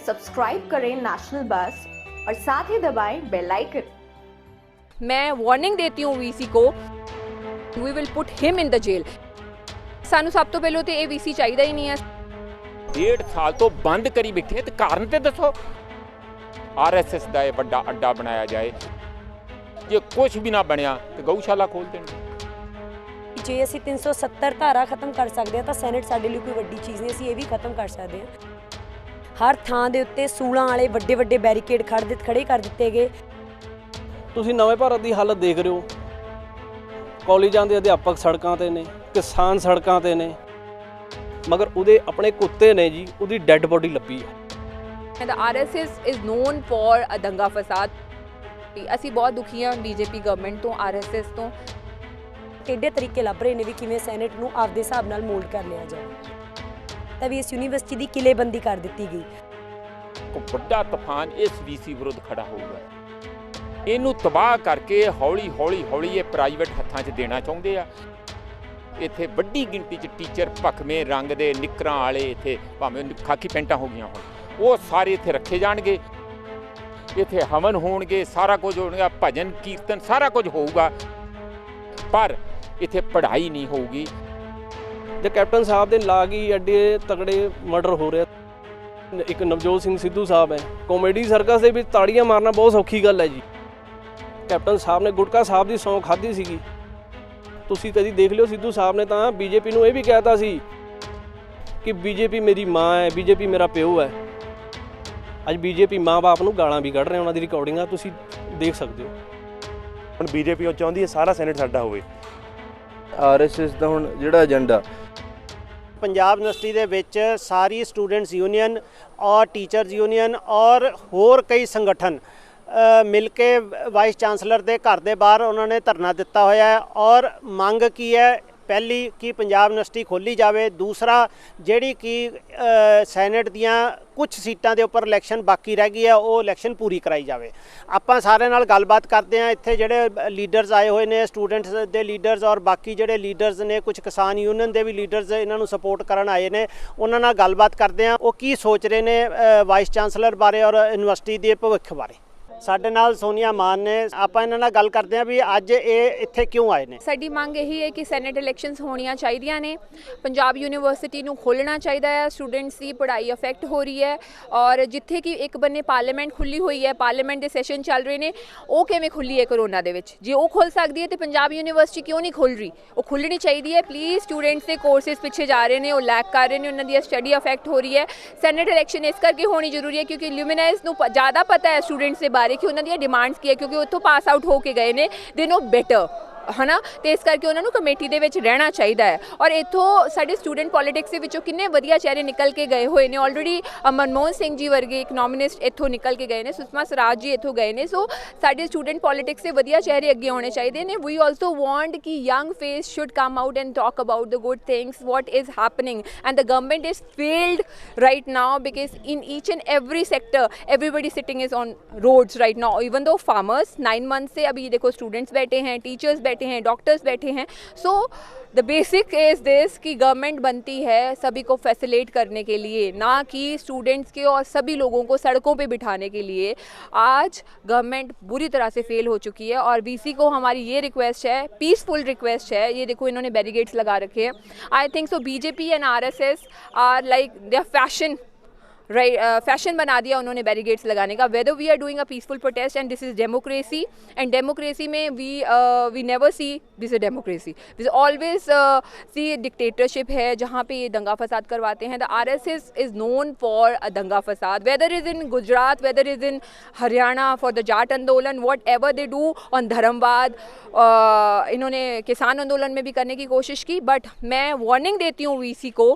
Subscribe करें national बस और साथ ही दबाएं बेल आइकन। मैं वार्निंग देती हूँ वीसी को, we will put him in the jail. सानू सब तो पहले तो ये वीसी चाहिए ही नहीं है। 1.5 साल तो बंद करी बैठे तो कारण तो दसो। RSS का बड़ा अड्डा बनाया जाए, जे कुछ भी ना बनया तो गऊशाला खोल देंगे। ਜੇ ਅਸੀਂ 370 ਧਾਰਾ ਖਤਮ ਕਰ ਸਕਦੇ ਹਾਂ ਤਾਂ ਸੈਨੇਟ ਸਾਡੇ ਲਈ ਕੋਈ ਵੱਡੀ ਚੀਜ਼ ਨਹੀਂ, ਅਸੀਂ ਇਹ ਵੀ ਖਤਮ ਕਰ ਸਕਦੇ ਹਾਂ। ਹਰ ਥਾਂ ਦੇ ਉੱਤੇ ਸੂਲਾਂ ਵਾਲੇ ਵੱਡੇ ਵੱਡੇ ਬੈਰੀਕੇਡ ਖੜੇ ਕਰ ਦਿੱਤੇ ਗਏ। ਤੁਸੀਂ ਨਵੇਂ ਭਾਰਤ ਦੀ ਹਾਲਤ ਦੇਖ ਰਹੇ ਹੋ, ਕਾਲਜਾਂ ਦੇ ਅਧਿਆਪਕ ਸੜਕਾਂ ਤੇ ਨੇ, ਕਿਸਾਨ ਸੜਕਾਂ ਤੇ ਨੇ, ਮਗਰ ਉਹਦੇ ਆਪਣੇ ਕੁੱਤੇ ਨੇ ਜੀ, ਉਹਦੀ ਡੈੱਡ ਬੋਡੀ ਲੱਭੀ ਹੈ। The RSS is known for a दंगा फसाद। ਅਸੀਂ ਬਹੁਤ ਦੁਖੀ ਹਾਂ BJP ਗਵਰਨਮੈਂਟ ਤੋਂ, RSS ਤੋਂ। ਕਿਹੜੇ ਤਰੀਕੇ ਲੱਭ ਰਹੇ ਨੇ ਵੀ ਕਿਵੇਂ ਸੈਨੇਟ ਨੂੰ ਆਪਦੇ ਹਿਸਾਬ ਨਾਲ ਮੋਲਡ ਕਰ ਲਿਆ ਜਾਵੇ, ਤਾਂ ਵੀ ਇਸ ਯੂਨੀਵਰਸਿਟੀ ਦੀ ਕਿਲੇਬੰਦੀ ਕਰ ਦਿੱਤੀ ਗਈ। ਇੱਕ ਵੱਡਾ ਤੂਫਾਨ ਇਸ VC ਵਿਰੁੱਧ ਖੜਾ ਹੋਊਗਾ। ਇਹਨੂੰ ਤਬਾਹ ਕਰਕੇ ਹੌਲੀ ਹੌਲੀ ਇਹ ਪ੍ਰਾਈਵੇਟ ਹੱਥਾਂ 'ਚ ਦੇਣਾ ਚਾਹੁੰਦੇ ਆ। ਇੱਥੇ ਵੱਡੀ ਗਿਣਤੀ 'ਚ ਟੀਚਰ ਭਖਵੇਂ ਰੰਗ ਦੇ ਨਿੱਕਰਾਂ ਵਾਲੇ, ਇੱਥੇ ਭਾਵੇਂ ਖਾਕੀ ਪੈਂਟਾਂ ਹੋ ਗਈਆਂ ਹੁਣ, ਉਹ ਸਾਰੇ ਇੱਥੇ ਰੱਖੇ ਜਾਣਗੇ। ਇੱਥੇ ਹਵਨ ਹੋਣਗੇ, ਸਾਰਾ ਕੁਝ ਹੋਣਗਾ, ਭਜਨ ਕੀਰਤਨ ਸਾਰਾ ਕੁਝ ਹੋਊਗਾ, ਪਰ ਇੱਥੇ ਪੜ੍ਹਾਈ ਨਹੀਂ ਹੋਊਗੀ। ਜੇ ਕੈਪਟਨ ਸਾਹਿਬ ਦੇ ਲਾਗ ਹੀ ਐਡੇ ਤਗੜੇ ਮਰਡਰ ਹੋ ਰਿਹਾ। ਇੱਕ ਨਵਜੋਤ ਸਿੰਘ ਸਿੱਧੂ ਸਾਹਿਬ ਹੈ, ਕਾਮੇਡੀ ਸਰਕਸ ਦੇ ਵਿੱਚ ਤਾੜੀਆਂ ਮਾਰਨਾ ਬਹੁਤ ਸੌਖੀ ਗੱਲ ਹੈ ਜੀ। ਕੈਪਟਨ ਸਾਹਿਬ ਨੇ ਗੁਟਕਾ ਸਾਹਿਬ ਦੀ ਸੌਂ ਖਾਧੀ ਸੀਗੀ। ਤੁਸੀਂ ਕਦੀ ਦੇਖ ਲਿਓ, ਸਿੱਧੂ ਸਾਹਿਬ ਨੇ ਤਾਂ BJP ਨੂੰ ਇਹ ਵੀ ਕਹਿਤਾ ਸੀ ਕਿ BJP ਮੇਰੀ ਮਾਂ ਹੈ, BJP ਮੇਰਾ ਪਿਓ ਹੈ। ਅੱਜ BJP ਮਾਂ-ਬਾਪ ਨੂੰ ਗਾਲਾਂ ਵੀ ਕੱਢ ਰਹੇ, ਉਹਨਾਂ ਦੀ ਰਿਕਾਰਡਿੰਗਾਂ ਤੁਸੀਂ ਦੇਖ ਸਕਦੇ ਹੋ। ਹੁਣ BJP ਉਹ ਚਾਹੁੰਦੀ ਹੈ ਸਾਰਾ ਸੈਨੇਟ ਸਾਡਾ ਹੋਵੇ। RSS ਦਾ ਹੁਣ ਜਿਹੜਾ ਏਜੰਡਾ ਪੰਜਾਬ ਯੂਨੀਵਰਸਿਟੀ ਦੇ ਵਿੱਚ ਸਾਰੀ ਸਟੂਡੈਂਟਸ ਯੂਨੀਅਨ ਔਰ ਟੀਚਰਸ ਯੂਨੀਅਨ ਔਰ ਹੋਰ ਕਈ ਸੰਗਠਨ ਮਿਲ ਕੇ ਵਾਈਸ ਚਾਂਸਲਰ ਦੇ ਘਰ ਦੇ ਬਾਹਰ ਉਹਨਾਂ ਨੇ ਧਰਨਾ ਦਿੱਤਾ ਹੋਇਆ ਹੈ। ਔਰ ਮੰਗ ਕੀ ਹੈ? ਪਹਿਲੀ ਕਿ ਪੰਜਾਬ ਯੂਨੀਵਰਸਿਟੀ ਖੋਲ੍ਹੀ ਜਾਵੇ। ਦੂਸਰਾ, ਜਿਹੜੀ ਕਿ ਸੈਨੇਟ ਦੀਆਂ ਕੁਝ ਸੀਟਾਂ ਦੇ ਉੱਪਰ ਇਲੈਕਸ਼ਨ ਬਾਕੀ ਰਹਿ ਗਈ ਹੈ, ਉਹ ਇਲੈਕਸ਼ਨ ਪੂਰੀ ਕਰਾਈ ਜਾਵੇ। ਆਪਾਂ ਸਾਰਿਆਂ ਨਾਲ ਗੱਲਬਾਤ ਕਰਦੇ ਹਾਂ। ਇੱਥੇ ਜਿਹੜੇ ਲੀਡਰਸ ਆਏ ਹੋਏ ਨੇ, ਸਟੂਡੈਂਟਸ ਦੇ ਲੀਡਰਸ ਔਰ ਬਾਕੀ ਜਿਹੜੇ ਲੀਡਰਸ ਨੇ, ਕੁਝ ਕਿਸਾਨ ਯੂਨੀਅਨ ਦੇ ਵੀ ਲੀਡਰਸ ਇਹਨਾਂ ਨੂੰ ਸਪੋਰਟ ਕਰਨ ਆਏ ਨੇ, ਉਹਨਾਂ ਨਾਲ ਗੱਲਬਾਤ ਕਰਦੇ ਹਾਂ। ਉਹ ਕੀ ਸੋਚ ਰਹੇ ਨੇ ਵਾਈਸ ਚਾਂਸਲਰ ਬਾਰੇ ਔਰ ਯੂਨੀਵਰਸਿਟੀ ਦੇ ਭਵਿੱਖ ਬਾਰੇ। ਸਾਡੇ ਨਾਲ ਸੋਨੀਆ ਮਾਨ ਨੇ, ਆਪਾਂ ਇਹਨਾਂ ਨਾਲ ਗੱਲ ਕਰਦੇ ਹਾਂ ਵੀ ਅੱਜ ਇਹ ਇੱਥੇ ਕਿਉਂ ਆਏ ਨੇ। ਸਾਡੀ ਮੰਗ ਇਹੀ ਹੈ ਕਿ ਸੈਨੇਟ ਇਲੈਕਸ਼ਨਸ ਹੋਣੀਆਂ ਚਾਹੀਦੀਆਂ ਨੇ, ਪੰਜਾਬ ਯੂਨੀਵਰਸਿਟੀ ਨੂੰ ਖੋਲ੍ਹਣਾ ਚਾਹੀਦਾ ਹੈ। ਸਟੂਡੈਂਟਸ ਦੀ ਪੜ੍ਹਾਈ ਅਫੈਕਟ ਹੋ ਰਹੀ ਹੈ ਔਰ ਜਿੱਥੇ ਕਿ ਇੱਕ ਬੰਨੇ ਪਾਰਲੀਮੈਂਟ ਖੁੱਲ੍ਹੀ ਹੋਈ ਹੈ, ਪਾਰਲੀਮੈਂਟ ਦੇ ਸੈਸ਼ਨ ਚੱਲ ਰਹੇ ਨੇ, ਉਹ ਕਿਵੇਂ ਖੁੱਲ੍ਹੀ ਹੈ ਕਰੋਨਾ ਦੇ ਵਿੱਚ? ਜੇ ਉਹ ਖੁੱਲ੍ਹ ਸਕਦੀ ਹੈ ਤਾਂ ਪੰਜਾਬ ਯੂਨੀਵਰਸਿਟੀ ਕਿਉਂ ਨਹੀਂ ਖੁੱਲ੍ਹ ਰਹੀ? ਉਹ ਖੁੱਲ੍ਹਣੀ ਚਾਹੀਦੀ ਹੈ। ਪਲੀਜ਼, ਸਟੂਡੈਂਟਸ ਦੇ ਕੋਰਸਿਸ ਪਿੱਛੇ ਜਾ ਰਹੇ ਨੇ, ਉਹ ਲੈਕ ਕਰ ਰਹੇ ਨੇ, ਉਹਨਾਂ ਦੀ ਸਟੱਡੀ ਅਫੈਕਟ ਹੋ ਰਹੀ ਹੈ। ਸੈਨੇਟ ਇਲੈਕਸ਼ਨ ਇਸ ਕਰਕੇ ਹੋਣੀ ਜ਼ਰੂਰੀ ਹੈ ਕਿਉਂਕਿ ਲਿਊਮੀਨਾਈਜ਼ ਨੂੰ ਜ਼ਿਆਦਾ ਪਤਾ ਹੈ ਸਟੂਡੈਂਟਸ ਦੇ ਬਾਰੇ ਕਿ ਉਹਨਾਂ ਦੀਆਂ ਡਿਮਾਂਡਸ ਕੀ ਹੈ, ਕਿਉਂਕਿ ਉੱਥੋਂ ਪਾਸ ਆਊਟ ਹੋ ਕੇ ਗਏ ਨੇ, ਦੇ ਨੋ ਬੈਟਰ, ਹੈ ਨਾ। ਅਤੇ ਇਸ ਕਰਕੇ ਉਹਨਾਂ ਨੂੰ ਕਮੇਟੀ ਦੇ ਵਿੱਚ ਰਹਿਣਾ ਚਾਹੀਦਾ ਹੈ। ਔਰ ਇੱਥੋਂ ਸਾਡੇ ਸਟੂਡੈਂਟ ਪੋਲੀਟਿਕਸ ਦੇ ਵਿੱਚੋਂ ਕਿੰਨੇ ਵਧੀਆ ਚਿਹਰੇ ਨਿਕਲ ਕੇ ਗਏ ਹੋਏ ਨੇ। ਆਲਰੇਡੀ ਮਨਮੋਹਨ ਸਿੰਘ ਜੀ ਵਰਗੇ ਇਕਨੋਮਿਸਟ ਇੱਥੋਂ ਨਿਕਲ ਕੇ ਗਏ ਨੇ, ਸੁਸ਼ਮਾ ਸਵਰਾਜ ਜੀ ਇੱਥੋਂ ਗਏ ਨੇ। ਸੋ ਸਾਡੇ ਸਟੂਡੈਂਟ ਪੋਲੀਟਿਕਸ ਦੇ ਵਧੀਆ ਚਿਹਰੇ ਅੱਗੇ ਆਉਣੇ ਚਾਹੀਦੇ ਨੇ। ਵੀ ਆਲਸੋ ਵਾਂਟ ਕਿ young face should come out and talk about the good things what is happening, and the government is failed right now because in each and every sector everybody sitting is on roads right now, even though farmers 9 months से अभी देखो students बैठे हैं, teachers बैठे हैं, doctors बैठे हैं। So the basic is this कि गवर्नमेंट बनती है सभी को फैसिलिटेट करने के लिए, ना कि स्टूडेंट्स के और सभी लोगों को सड़कों पे बिठाने के लिए। आज गवर्नमेंट बुरी तरह से फेल हो चुकी है और VC को हमारी ये रिक्वेस्ट है, पीसफुल रिक्वेस्ट है। ये देखो इन्होंने बैरिकेड्स लगा रखे हैं। I think so BJP and RSS are like they are fashion, right, fashion बना दिया उन्होंने बैरिकेड्स लगाने का। Whether we are doing a peaceful protest and this is democracy, and democracy में we never see this is democracy, this always see dictatorship है जहाँ पे ये दंगा फसाद करवाते हैं। The RSS is known for a दंगा फसाद, whether is in Gujarat, whether is in Haryana for the Jat andolan, whatever they do on धर्मवाद। इन्होंने किसान आंदोलन में भी करने की कोशिश की, बट मैं वार्निंग देती हूँ VC को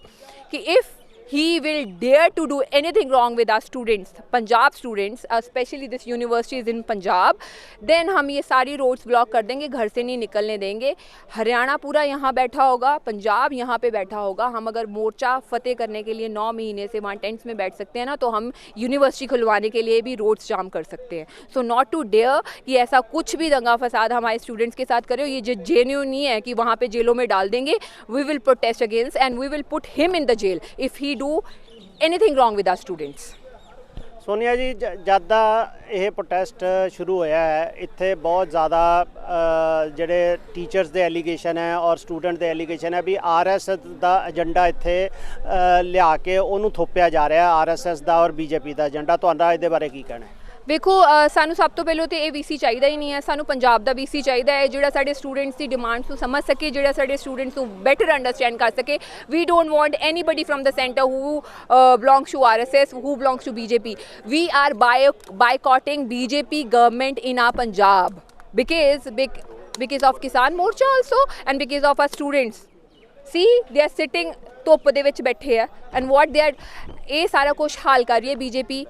कि if he will dare to do anything wrong with our students, Punjab students, especially this university is in Punjab, then हम ये सारी roads block कर देंगे, घर से नहीं निकलने देंगे। हरियाणा पूरा यहाँ बैठा होगा, पंजाब यहाँ पे बैठा होगा। हम अगर मोर्चा फतेह करने के लिए 9 महीने से वहाँ टेंट्स में बैठ सकते हैं ना, तो हम यूनिवर्सिटी खुलवाने के लिए भी रोड्स जाम कर सकते हैं। सो नॉट टू डेयर कि ऐसा कुछ भी दंगा फसाद हमारे स्टूडेंट्स के साथ करे। ये जेन्युइन नहीं है कि वहाँ पे जेलों में डाल देंगे। We will protest against and we will put him in the jail if he do anything wrong with our students. Sonia ji ਜਦ ਦਾ ਇਹ ਪ੍ਰੋਟੈਸਟ ਸ਼ੁਰੂ ਹੋਇਆ ਹੈ ਇੱਥੇ ਬਹੁਤ ਜ਼ਿਆਦਾ ਜਿਹੜੇ ਟੀਚਰਸ ਦੇ ਐਲੀਗੇਸ਼ਨ ਹੈ ਔਰ ਸਟੂਡੈਂਟ ਦੇ ਐਲੀਗੇਸ਼ਨ ਹੈ ਵੀ ਆਰਐਸਐਸ ਦਾ ਏਜੰਡਾ ਇੱਥੇ ਲਿਆ ਕੇ ਉਹਨੂੰ ਥੋਪਿਆ ਜਾ ਰਿਹਾ ਆਰਐਸਐਸ ਦਾ ਔਰ ਬੀਜੇਪੀ ਦਾ ਏਜੰਡਾ। ਤੁਹਾਡਾ ਇਹਦੇ ਬਾਰੇ ਕੀ ਕਹਿਣਾ ਹੈ? ਵੇਖੋ ਸਾਨੂੰ ਸਭ ਤੋਂ ਪਹਿਲਾਂ ਤੇ ਇਹ ਵੀਸੀ ਚਾਹੀਦਾ ਹੀ ਨਹੀਂ ਹੈ, ਸਾਨੂੰ ਪੰਜਾਬ ਦਾ ਵੀਸੀ ਚਾਹੀਦਾ ਹੈ ਜਿਹੜਾ ਸਾਡੇ ਸਟੂਡੈਂਟਸ ਦੀ ਡਿਮਾਂਡਸ ਨੂੰ ਸਮਝ ਸਕੇ, ਜਿਹੜਾ ਸਾਡੇ ਸਟੂਡੈਂਟਸ ਨੂੰ ਬੈਟਰ ਅੰਡਰਸਟੈਂਡ ਕਰ ਸਕੇ। We don't want anybody from the centre who belongs to RSS, who belongs to BJP. We are boycotting BJP government in our Punjab because of Kisan Morcha also and because of our students. See, they are sitting ਧੁੱਪ ਦੇ ਵਿੱਚ ਬੈਠੇ ਆ and what they are, ਇਹ ਸਾਰਾ ਕੁਝ ਹਾਲ ਕਰ ਰਹੀ ਹੈ ਬੀਜੇਪੀ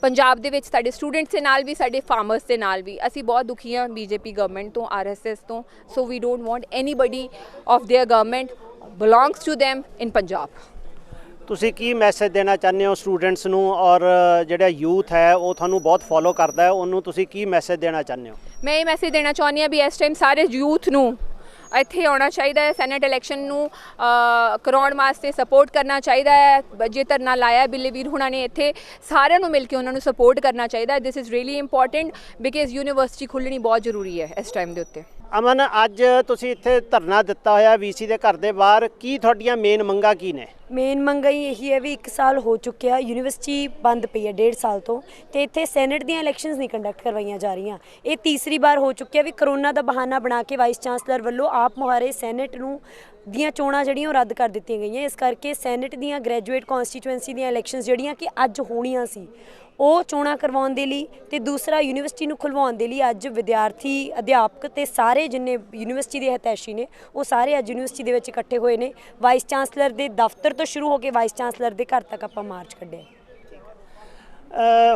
ਪੰਜਾਬ ਦੇ ਵਿੱਚ, ਸਾਡੇ ਸਟੂਡੈਂਟਸ ਦੇ ਨਾਲ ਵੀ, ਸਾਡੇ ਫਾਰਮਰਸ ਦੇ ਨਾਲ ਵੀ। ਅਸੀਂ ਬਹੁਤ ਦੁਖੀ ਹਾਂ ਬੀਜੇਪੀ ਗਵਰਨਮੈਂਟ ਤੋਂ, ਆਰਐਸਐਸ ਤੋਂ। So we don't want anybody of their government belongs to them in Punjab. ਤੁਸੀਂ ਕੀ ਮੈਸੇਜ ਦੇਣਾ ਚਾਹੁੰਦੇ ਹੋ ਸਟੂਡੈਂਟਸ ਨੂੰ ਔਰ ਜਿਹੜਾ ਯੂਥ ਹੈ ਉਹ ਤੁਹਾਨੂੰ ਬਹੁਤ ਫੋਲੋ ਕਰਦਾ ਹੈ, ਉਹਨੂੰ ਤੁਸੀਂ ਕੀ ਮੈਸੇਜ ਦੇਣਾ ਚਾਹੁੰਦੇ ਹੋ? ਮੈਂ ਇਹ ਮੈਸੇਜ ਦੇਣਾ ਚਾਹੁੰਦੀ ਹਾਂ ਵੀ ਇਸ ਟਾਈਮ ਸਾਰੇ ਯੂਥ ਨੂੰ ਇੱਥੇ ਆਉਣਾ ਚਾਹੀਦਾ ਹੈ, ਸੈਨੇਟ ਇਲੈਕਸ਼ਨ ਨੂੰ ਕਰਾਉਣ ਵਾਸਤੇ ਸਪੋਰਟ ਕਰਨਾ ਚਾਹੀਦਾ ਹੈ। ਜੇ ਧਰਨਾ ਲਾਇਆ ਬਿੱਲੇਵੀਰ ਹੁਣਾਂ ਨੇ ਇੱਥੇ, ਸਾਰਿਆਂ ਨੂੰ ਮਿਲ ਕੇ ਉਹਨਾਂ ਨੂੰ ਸਪੋਰਟ ਕਰਨਾ ਚਾਹੀਦਾ ਹੈ। This is really important because university ਖੁੱਲ੍ਹਣੀ ਬਹੁਤ ਜ਼ਰੂਰੀ ਹੈ ਇਸ ਟਾਈਮ ਦੇ ਉੱਤੇ। ਅਮਨ, ਅੱਜ ਤੁਸੀਂ ਇੱਥੇ ਧਰਨਾ ਦਿੱਤਾ ਹੋਇਆ ਵੀਸੀ ਦੇ ਘਰ ਦੇ ਬਾਹਰ, ਕੀ ਤੁਹਾਡੀਆਂ ਮੇਨ ਮੰਗਾਂ ਕੀ ਨੇ? ਮੇਨ ਮੰਗਾਂ ਹੀ ਇਹੀ ਹੈ ਵੀ 1 ਸਾਲ ਹੋ ਚੁੱਕਿਆ ਯੂਨੀਵਰਸਿਟੀ ਬੰਦ ਪਈ ਹੈ 1.5 ਸਾਲ ਤੋਂ, ਤੇ ਇੱਥੇ ਸੈਨੇਟ ਦੀਆਂ ਇਲੈਕਸ਼ਨਸ ਨਹੀਂ ਕੰਡਕਟ ਕਰਵਾਈਆਂ ਜਾ ਰਹੀਆਂ। ਇਹ ਤੀਸਰੀ ਵਾਰ ਹੋ ਚੁੱਕਿਆ ਵੀ ਕਰੋਨਾ ਦਾ ਬਹਾਨਾ ਬਣਾ ਕੇ ਵਾਈਸ ਚਾਂਸਲਰ ਵੱਲੋਂ ਆਪ ਮੁਹਾਰੇ ਸੈਨੇਟ ਨੂੰ ਦੀਆਂ ਚੋਣਾਂ ਜਿਹੜੀਆਂ ਉਹ ਰੱਦ ਕਰ ਦਿੱਤੀਆਂ ਗਈਆਂ। ਇਸ ਕਰਕੇ ਸੈਨੇਟ ਦੀਆਂ ਗ੍ਰੈਜੂਏਟ ਕੌਂਸਟੀਚੁਐਂਸੀ ਦੀਆਂ ਇਲੈਕਸ਼ਨਸ ਜਿਹੜੀਆਂ ਕਿ ਅੱਜ ਹੋਣੀਆਂ ਸੀ ਉਹ ਚੋਣਾਂ ਕਰਵਾਉਣ ਦੇ ਲਈ, ਤੇ ਦੂਸਰਾ ਯੂਨੀਵਰਸਿਟੀ ਨੂੰ ਖੁਲਵਾਉਣ ਦੇ ਲਈ ਅੱਜ ਵਿਦਿਆਰਥੀ, ਅਧਿਆਪਕ ਤੇ ਸਾਰੇ ਜਿੰਨੇ ਯੂਨੀਵਰਸਿਟੀ ਦੇ ਹਿਤੈਸ਼ੀ ਨੇ ਉਹ ਸਾਰੇ ਅੱਜ ਯੂਨੀਵਰਸਿਟੀ ਦੇ ਵਿੱਚ ਇਕੱਠੇ ਹੋਏ ਨੇ। ਵਾਈਸ ਚਾਂਸਲਰ ਦੇ ਦਫ਼ਤਰ ਤੋਂ ਸ਼ੁਰੂ ਹੋ ਕੇ ਵਾਈਸ ਚਾਂਸਲਰ ਦੇ ਘਰ ਤੱਕ ਆਪਾਂ ਮਾਰਚ ਕੱਢਿਆ।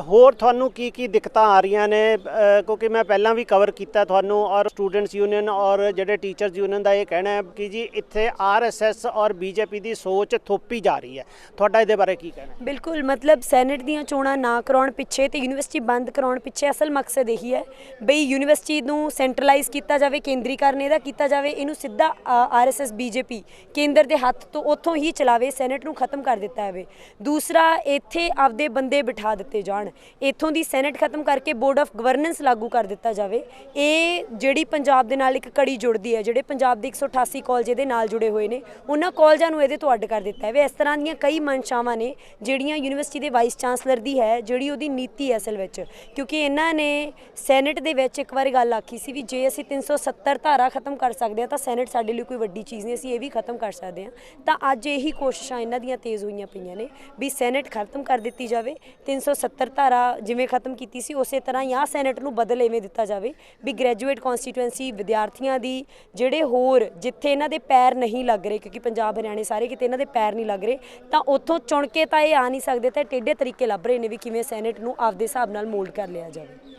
ਹੋਰ ਤੁਹਾਨੂੰ ਕੀ ਕੀ ਦਿੱਕਤਾਂ ਆ ਰਹੀਆਂ ਨੇ? ਕਿਉਂਕਿ ਮੈਂ ਪਹਿਲਾਂ ਵੀ ਕਵਰ ਕੀਤਾ ਤੁਹਾਨੂੰ, ਔਰ ਸਟੂਡੈਂਟਸ ਯੂਨੀਅਨ ਔਰ ਜਿਹੜੇ ਟੀਚਰਸ ਯੂਨੀਅਨ ਦਾ ਇਹ ਕਹਿਣਾ ਹੈ ਕਿ ਜੀ ਇੱਥੇ ਆਰਐਸਐਸ ਔਰ ਬੀਜੇਪੀ ਦੀ ਸੋਚ ਥੋਪੀ ਜਾ ਰਹੀ ਹੈ। ਤੁਹਾਡਾ ਇਹਦੇ ਬਾਰੇ ਕੀ ਕਹਿਣਾ? ਬਿਲਕੁਲ, ਮਤਲਬ ਸੈਨੇਟ ਦੀਆਂ ਚੋਣਾਂ ਨਾ ਕਰਾਉਣ ਪਿੱਛੇ ਤੇ ਯੂਨੀਵਰਸਿਟੀ ਬੰਦ ਕਰਾਉਣ ਪਿੱਛੇ ਅਸਲ ਮਕਸਦ ਇਹੀ ਹੈ ਬਈ ਯੂਨੀਵਰਸਿਟੀ ਨੂੰ ਸੈਂਟਰਲਾਈਜ਼ ਕੀਤਾ ਜਾਵੇ, ਕੇਂਦਰੀਕਰਨ ਇਹਦਾ ਕੀਤਾ ਜਾਵੇ, ਇਹਨੂੰ ਸਿੱਧਾ ਆਰਐਸਐਸ ਬੀਜੇਪੀ ਕੇਂਦਰ ਦੇ ਹੱਥ ਤੋਂ ਉੱਥੋਂ ਹੀ ਚਲਾਵੇ, ਸੈਨੇਟ ਨੂੰ ਖਤਮ ਕਰ ਦਿੱਤਾ ਜਾਵੇ। ਦੂਸਰਾ, ਇੱਥੇ ਆਪਦੇ ਬੰਦੇ ਬਿਠਾ ਦਿੱਤੇ ਜਾਣ, ਇੱਥੋਂ ਦੀ ਸੈਨੇਟ ਖਤਮ ਕਰਕੇ ਬੋਰਡ ਆਫ ਗਵਰਨੈਂਸ ਲਾਗੂ ਕਰ ਦਿੱਤਾ ਜਾਵੇ। ਇਹ ਜਿਹੜੀ ਪੰਜਾਬ ਦੇ ਨਾਲ ਇੱਕ ਕੜੀ ਜੁੜਦੀ ਹੈ, ਜਿਹੜੇ ਪੰਜਾਬ ਦੇ 188 ਕਾਲਜ ਇਹਦੇ ਨਾਲ ਜੁੜੇ ਹੋਏ ਨੇ, ਉਹਨਾਂ ਕਾਲਜਾਂ ਨੂੰ ਇਹਦੇ ਤੋਂ ਅੱਡ ਕਰ ਦਿੱਤਾ ਹੈ। ਇਸ ਤਰ੍ਹਾਂ ਦੀਆਂ ਕਈ ਮਨਸ਼ਾਵਾਂ ਨੇ ਜਿਹੜੀਆਂ ਯੂਨੀਵਰਸਿਟੀ ਦੇ ਵਾਈਸ ਚਾਂਸਲਰ ਦੀ ਹੈ, ਜਿਹੜੀ ਉਹਦੀ ਨੀਤੀ ਹੈ ਅਸਲ ਵਿੱਚ। ਕਿਉਂਕਿ ਇਹਨਾਂ ਨੇ ਸੈਨੇਟ ਦੇ ਵਿੱਚ ਇੱਕ ਵਾਰੀ ਗੱਲ ਆਖੀ ਸੀ ਵੀ ਜੇ ਅਸੀਂ 370 ਧਾਰਾ ਖਤਮ ਕਰ ਸਕਦੇ ਹਾਂ ਤਾਂ ਸੈਨੇਟ ਸਾਡੇ ਲਈ ਕੋਈ ਵੱਡੀ ਚੀਜ਼ ਨਹੀਂ, ਅਸੀਂ ਇਹ ਵੀ ਖਤਮ ਕਰ ਸਕਦੇ ਹਾਂ। ਤਾਂ ਅੱਜ ਇਹੀ ਕੋਸ਼ਿਸ਼ਾਂ ਇਹਨਾਂ ਦੀਆਂ ਤੇਜ਼ ਹੋਈਆਂ ਪਈਆਂ ਨੇ ਵੀ ਸੈਨੇਟ ਖਤਮ ਕਰ ਦਿੱਤੀ ਜਾਵੇ, 370 ਧਾਰਾ ਜਿਵੇਂ ਖਤਮ ਕੀਤੀ ਸੀ ਉਸੇ ਤਰ੍ਹਾਂ ਜਾਂ ਸੈਨੇਟ ਨੂੰ ਬਦਲ ਐਵੇਂ ਦਿੱਤਾ ਜਾਵੇ ਵੀ ਗ੍ਰੈਜੂਏਟ ਕੌਂਸਟੀਟੂਐਂਸੀ ਵਿਦਿਆਰਥੀਆਂ ਦੀ ਜਿਹੜੇ ਹੋਰ ਜਿੱਥੇ ਇਹਨਾਂ ਦੇ ਪੈਰ ਨਹੀਂ ਲੱਗ ਰਹੇ, ਕਿਉਂਕਿ ਪੰਜਾਬ ਹਰਿਆਣੇ ਸਾਰੇ ਕਿਤੇ ਇਹਨਾਂ ਦੇ ਪੈਰ ਨਹੀਂ ਲੱਗ ਰਹੇ, ਤਾਂ ਉੱਥੋਂ ਚੁਣ ਕੇ ਤਾਂ ਇਹ ਆ ਨਹੀਂ ਸਕਦੇ, ਤਾਂ ਟੇਢੇ ਤਰੀਕੇ ਲੱਭ ਰਹੇ ਨੇ ਵੀ ਕਿਵੇਂ ਸੈਨੇਟ ਨੂੰ ਆਪਦੇ ਹਿਸਾਬ ਨਾਲ ਮੋਲਡ ਕਰ ਲਿਆ ਜਾਵੇ।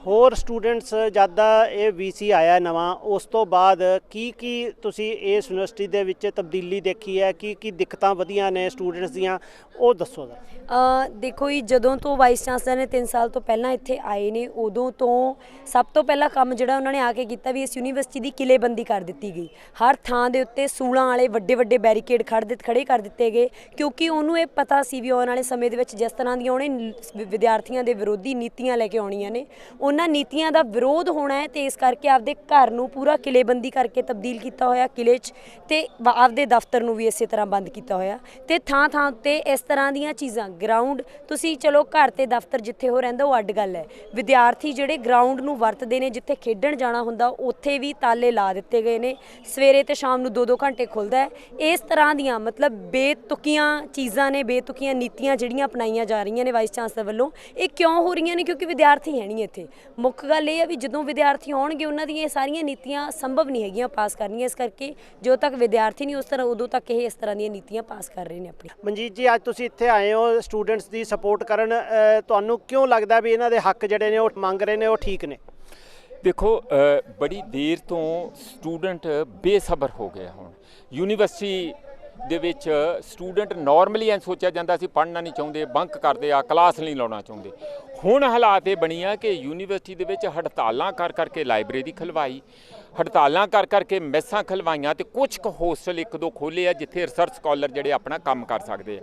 ਹੋਰ ਸਟੂਡੈਂਟਸ ਜਦ ਦਾ ਇਹ ਵੀਸੀ ਆਇਆ ਨਵਾਂ, ਉਸ ਤੋਂ ਬਾਅਦ ਕੀ ਤੁਸੀਂ ਇਸ ਯੂਨੀਵਰਸਿਟੀ ਦੇ ਵਿੱਚ ਤਬਦੀਲੀ ਦੇਖੀ ਹੈ? ਕੀ ਦਿੱਕਤਾਂ ਵਧੀਆਂ ਨੇ ਸਟੂਡੈਂਟਸ ਦੀਆਂ, ਉਹ ਦੱਸੋ ਜ਼ਰਾ। ਦੇਖੋ ਜੀ, ਜਦੋਂ ਤੋਂ ਵਾਈਸ ਚਾਂਸਲਰ ਨੇ 3 ਸਾਲ ਤੋਂ ਪਹਿਲਾਂ ਇੱਥੇ ਆਏ ਨੇ, ਉਦੋਂ ਤੋਂ ਸਭ ਤੋਂ ਪਹਿਲਾ ਕੰਮ ਜਿਹੜਾ ਉਹਨਾਂ ਨੇ ਆ ਕੇ ਕੀਤਾ ਵੀ ਇਸ ਯੂਨੀਵਰਸਿਟੀ ਦੀ ਕਿਲੇਬੰਦੀ ਕਰ ਦਿੱਤੀ ਗਈ। ਹਰ ਥਾਂ ਦੇ ਉੱਤੇ ਸੂਲਾਂ ਵਾਲੇ ਵੱਡੇ ਵੱਡੇ ਬੈਰੀਕੇਡ ਖੜੇ ਕਰ ਦਿੱਤੇ ਗਏ, ਕਿਉਂਕਿ ਉਹਨੂੰ ਇਹ ਪਤਾ ਸੀ ਵੀ ਆਉਣ ਵਾਲੇ ਸਮੇਂ ਦੇ ਵਿੱਚ ਜਿਸ ਤਰ੍ਹਾਂ ਦੀਆਂ ਉਹਨੇ ਵਿਦਿਆਰਥੀਆਂ ਦੇ ਵਿਰੋਧੀ ਨੀਤੀਆਂ ਲੈ ਕੇ ਆਉਣੀਆਂ ਨੇ, ਉਹਨਾਂ ਨੀਤੀਆਂ ਦਾ ਵਿਰੋਧ ਹੋਣਾ ਹੈ, ਤੇ ਇਸ ਕਰਕੇ ਆਪਦੇ ਘਰ ਨੂੰ ਪੂਰਾ ਕਿਲੇਬੰਦੀ ਕਰਕੇ ਤਬਦੀਲ ਕੀਤਾ ਹੋਇਆ ਕਿਲੇ 'ਚ, ਤੇ ਆਪਦੇ ਦਫ਼ਤਰ ਨੂੰ ਵੀ ਇਸੇ ਤਰ੍ਹਾਂ ਬੰਦ ਕੀਤਾ ਹੋਇਆ। ਤੇ ਥਾਂ ਥਾਂ ਉੱਤੇ ਇਸ ਤਰ੍ਹਾਂ ਦੀਆਂ ਚੀਜ਼ਾਂ, ਗਰਾਊਂਡ, ਤੁਸੀਂ ਚਲੋ ਘਰ ਤੇ ਦਫ਼ਤਰ ਜਿੱਥੇ ਉਹ ਰਹਿੰਦਾ ਉਹ ਅੱਡ ਗੱਲ ਹੈ, ਵਿਦਿਆਰਥੀ ਜਿਹੜੇ ਗਰਾਊਂਡ ਨੂੰ ਵਰਤਦੇ ਨੇ ਜਿੱਥੇ ਖੇਡਣ ਜਾਣਾ ਹੁੰਦਾ, ਉੱਥੇ ਵੀ ਤਾਲੇ ਲਾ ਦਿੱਤੇ ਗਏ ਨੇ। ਸਵੇਰੇ ਤੇ ਸ਼ਾਮ ਨੂੰ 2-2 ਘੰਟੇ ਖੁੱਲ੍ਹਦਾ ਹੈ। ਇਸ ਤਰ੍ਹਾਂ ਦੀਆਂ ਮਤਲਬ ਬੇਤੁਕੀਆਂ ਚੀਜ਼ਾਂ ਨੇ, ਬੇਤੁਕੀਆਂ ਨੀਤੀਆਂ ਜਿਹੜੀਆਂ ਅਪਣਾਈਆਂ ਜਾ ਰਹੀਆਂ ਨੇ ਵਾਈਸ ਚਾਂਸਲਰ ਵੱਲੋਂ। ਇਹ ਕਿਉਂ ਹੋ ਰਹੀਆਂ ਨੇ? ਕਿਉਂਕਿ ਵਿਦਿਆਰਥੀ ਹੈ ਨਹੀਂ ਇੱਥੇ। ਮੁੱਖ ਗੱਲ ਇਹ ਹੈ ਵੀ ਜਦੋਂ ਵਿਦਿਆਰਥੀ ਆਉਣਗੇ ਉਹਨਾਂ ਦੀਆਂ ਇਹ ਸਾਰੀਆਂ ਨੀਤੀਆਂ ਸੰਭਵ ਨਹੀਂ ਹੈਗੀਆਂ ਪਾਸ ਕਰਨੀਆਂ, ਇਸ ਕਰਕੇ ਜਦੋਂ ਤੱਕ ਵਿਦਿਆਰਥੀ ਨਹੀਂ ਉਸ ਤਰ੍ਹਾਂ ਉਦੋਂ ਤੱਕ ਇਹ ਇਸ ਤਰ੍ਹਾਂ ਦੀਆਂ ਨੀਤੀਆਂ ਪਾਸ ਕਰ ਰਹੇ ਨੇ ਆਪਣੀ। ਮਨਜੀਤ ਜੀ, ਅੱਜ ਤੁਸੀਂ ਇੱਥੇ ਆਏ ਹੋ ਸਟੂਡੈਂਟਸ ਦੀ ਸਪੋਰਟ ਕਰਨ, ਤੁਹਾਨੂੰ ਕਿਉਂ ਲੱਗਦਾ ਵੀ ਇਹਨਾਂ ਦੇ ਹੱਕ ਜਿਹੜੇ ਨੇ ਉਹ ਮੰਗ ਰਹੇ ਨੇ ਉਹ ਠੀਕ ਨੇ? ਦੇਖੋ, ਬੜੀ ਦੇਰ ਤੋਂ ਸਟੂਡੈਂਟ ਬੇਸਬਰ ਹੋ ਗਿਆ। ਹੁਣ ਯੂਨੀਵਰਸਿਟੀ ਦੇ ਵਿੱਚ ਸਟੂਡੈਂਟ ਨਾਰਮਲੀ ਐਂ ਸੋਚਿਆ ਜਾਂਦਾ ਸੀ ਪੜ੍ਹਨਾ ਨਹੀਂ ਚਾਹੁੰਦੇ, ਬੰਕ ਕਰਦੇ ਆ, ਕਲਾਸ ਨਹੀਂ ਲਾਉਣਾ ਚਾਹੁੰਦੇ। ਹੁਣ ਹਾਲਾਤ ਇਹ ਬਣੀ ਆ ਕਿ ਯੂਨੀਵਰਸਿਟੀ ਦੇ ਵਿੱਚ ਹੜਤਾਲਾਂ ਕਰ ਕਰਕੇ ਲਾਇਬ੍ਰੇਰੀ ਖਲਵਾਈ, ਹੜਤਾਲਾਂ ਕਰ ਕਰਕੇ ਮੈਸਾਂ ਖਲਵਾਈਆਂ ਤੇ ਕੁਝ ਕੁ ਹੋਸਟਲ ਇੱਕ ਦੋ ਖੋਲ੍ਹੇ ਆ ਜਿੱਥੇ ਰਿਸਰਚ ਸਕਾਲਰ ਜਿਹੜੇ ਆਪਣਾ ਕੰਮ ਕਰ ਸਕਦੇ ਆ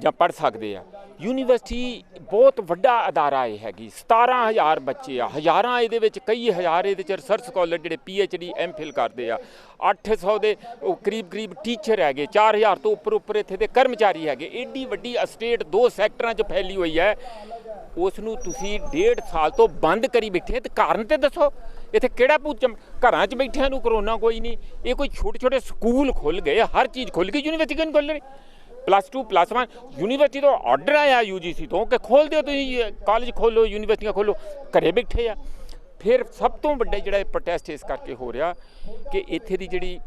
ਜਾਂ ਪੜ੍ਹ ਸਕਦੇ ਆ। ਯੂਨੀਵਰਸਿਟੀ ਬਹੁਤ ਵੱਡਾ ਅਦਾਰਾ ਇਹ ਹੈਗੀ, 17,000 ਬੱਚੇ ਆ, ਹਜ਼ਾਰਾਂ ਇਹਦੇ ਵਿੱਚ, ਕਈ ਹਜ਼ਾਰ ਇਹਦੇ 'ਚ ਰਿਸਰਚ ਸਕਾਲਰ ਜਿਹੜੇ PhD MPhil ਕਰਦੇ ਆ, 800 ਦੇ ਉਹ ਕਰੀਬ ਟੀਚਰ ਹੈਗੇ, 4,000 ਤੋਂ ਉੱਪਰ ਇੱਥੇ ਦੇ ਕਰਮਚਾਰੀ ਹੈਗੇ। ਏਡੀ ਵੱਡੀ ਅਸਟੇਟ 2 ਸੈਕਟਰਾਂ 'ਚ ਫੈਲੀ ਹੋਈ ਹੈ, ਉਸ ਨੂੰ ਤੁਸੀਂ 1.5 ਸਾਲ ਤੋਂ ਬੰਦ ਕਰੀ ਬੈਠੇ ਤੇ ਕਾਰਨ ਤੇ ਦੱਸੋ। ਇੱਥੇ ਕਿਹੜਾ ਘਰਾਂ 'ਚ ਬੈਠਿਆਂ ਨੂੰ ਕਰੋਨਾ ਕੋਈ ਨਹੀਂ, ਇਹ ਕੋਈ ਛੋਟੇ ਸਕੂਲ ਖੁੱਲ੍ਹ ਗਏ, ਹਰ ਚੀਜ਼ ਖੁੱਲ੍ਹ ਗਈ, ਯੂਨੀਵਰਸਿਟੀ ਕਿਉਂ ਨਹੀਂ ਖੁੱਲ੍ਹ ਰਹੀ? +2 +1 ਯੂਨੀਵਰਸਿਟੀ ਤੋਂ ਆਰਡਰ ਆਇਆ UGC ਤੋਂ ਕਿ ਖੋਲ੍ਹ ਦਿਓ, ਤੁਸੀਂ ਕਾਲਜ ਖੋਲ੍ਹੋ, ਯੂਨੀਵਰਸਿਟੀਆਂ ਖੋਲ੍ਹੋ, ਘਰੇ ਬੈਠੇ ਆ। ਫਿਰ ਸਭ ਤੋਂ ਵੱਡਾ ਜਿਹੜਾ ਪ੍ਰੋਟੈਸਟ ਇਸ ਕਰਕੇ ਹੋ ਰਿਹਾ ਕਿ ਇੱਥੇ ਦੀ ਜਿਹੜੀ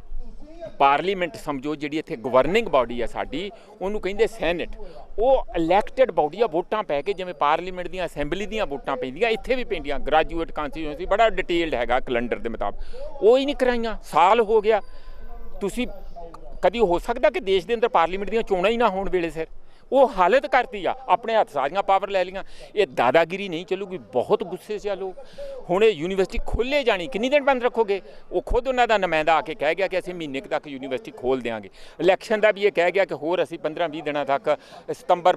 ਪਾਰਲੀਮੈਂਟ ਸਮਝੋ, ਜਿਹੜੀ ਇੱਥੇ ਗਵਰਨਿੰਗ ਬਾਡੀ ਆ ਸਾਡੀ, ਉਹਨੂੰ ਕਹਿੰਦੇ ਸੈਨੇਟ, ਉਹ ਇਲੈਕਟਡ ਬਾਡੀ ਆ, ਵੋਟਾਂ ਪੈ ਕੇ ਜਿਵੇਂ ਪਾਰਲੀਮੈਂਟ ਦੀਆਂ ਅਸੈਂਬਲੀ ਦੀਆਂ ਵੋਟਾਂ ਪੈਂਦੀਆਂ ਇੱਥੇ ਵੀ ਪੈਂਦੀਆਂ। ਗ੍ਰੈਜੂਏਟ ਕਨਸਟੀਟਿਊਂਸੀ ਬੜਾ ਡਿਟੇਲਡ ਹੈਗਾ ਕੈਲੰਡਰ ਦੇ ਮੁਤਾਬਕ, ਉਹ ਹੀ ਨਹੀਂ ਕਰਾਈਆਂ, ਸਾਲ ਹੋ ਗਿਆ। ਤੁਸੀਂ ਕਦੀ ਹੋ ਸਕਦਾ ਕਿ ਦੇਸ਼ ਦੇ ਅੰਦਰ ਪਾਰਲੀਮੈਂਟ ਦੀਆਂ ਚੋਣਾਂ ਹੀ ਨਾ ਹੋਣ ਵੇਲੇ ਸਿਰ? ਉਹ ਹਾਲਤ ਕਰਤੀ ਆ, ਆਪਣੇ ਹੱਥ ਸਾਰੀਆਂ ਪਾਵਰ ਲੈ ਲਈਆਂ। ਇਹ ਦਾਦਾਗਿਰੀ ਨਹੀਂ ਚੱਲੂਗੀ, ਬਹੁਤ ਗੁੱਸੇ 'ਚ ਆ ਲੋਕ। ਹੁਣ ਇਹ ਯੂਨੀਵਰਸਿਟੀ ਖੋਲ੍ਹੇ ਜਾਣੀ, ਕਿੰਨੀ ਦਿਨ ਬੰਦ ਰੱਖੋਗੇ? ਉਹ ਖੁਦ ਉਹਨਾਂ ਦਾ ਨੁਮਾਇੰਦਾ ਆ ਕੇ ਕਹਿ ਗਿਆ ਕਿ ਅਸੀਂ ਮਹੀਨੇ ਤੱਕ ਯੂਨੀਵਰਸਿਟੀ ਖੋਲ੍ਹ ਦਿਆਂਗੇ। ਇਲੈਕਸ਼ਨ ਦਾ ਵੀ ਇਹ ਕਹਿ ਗਿਆ ਕਿ ਹੋਰ ਅਸੀਂ 15-20 ਦਿਨਾਂ ਤੱਕ ਸਤੰਬਰ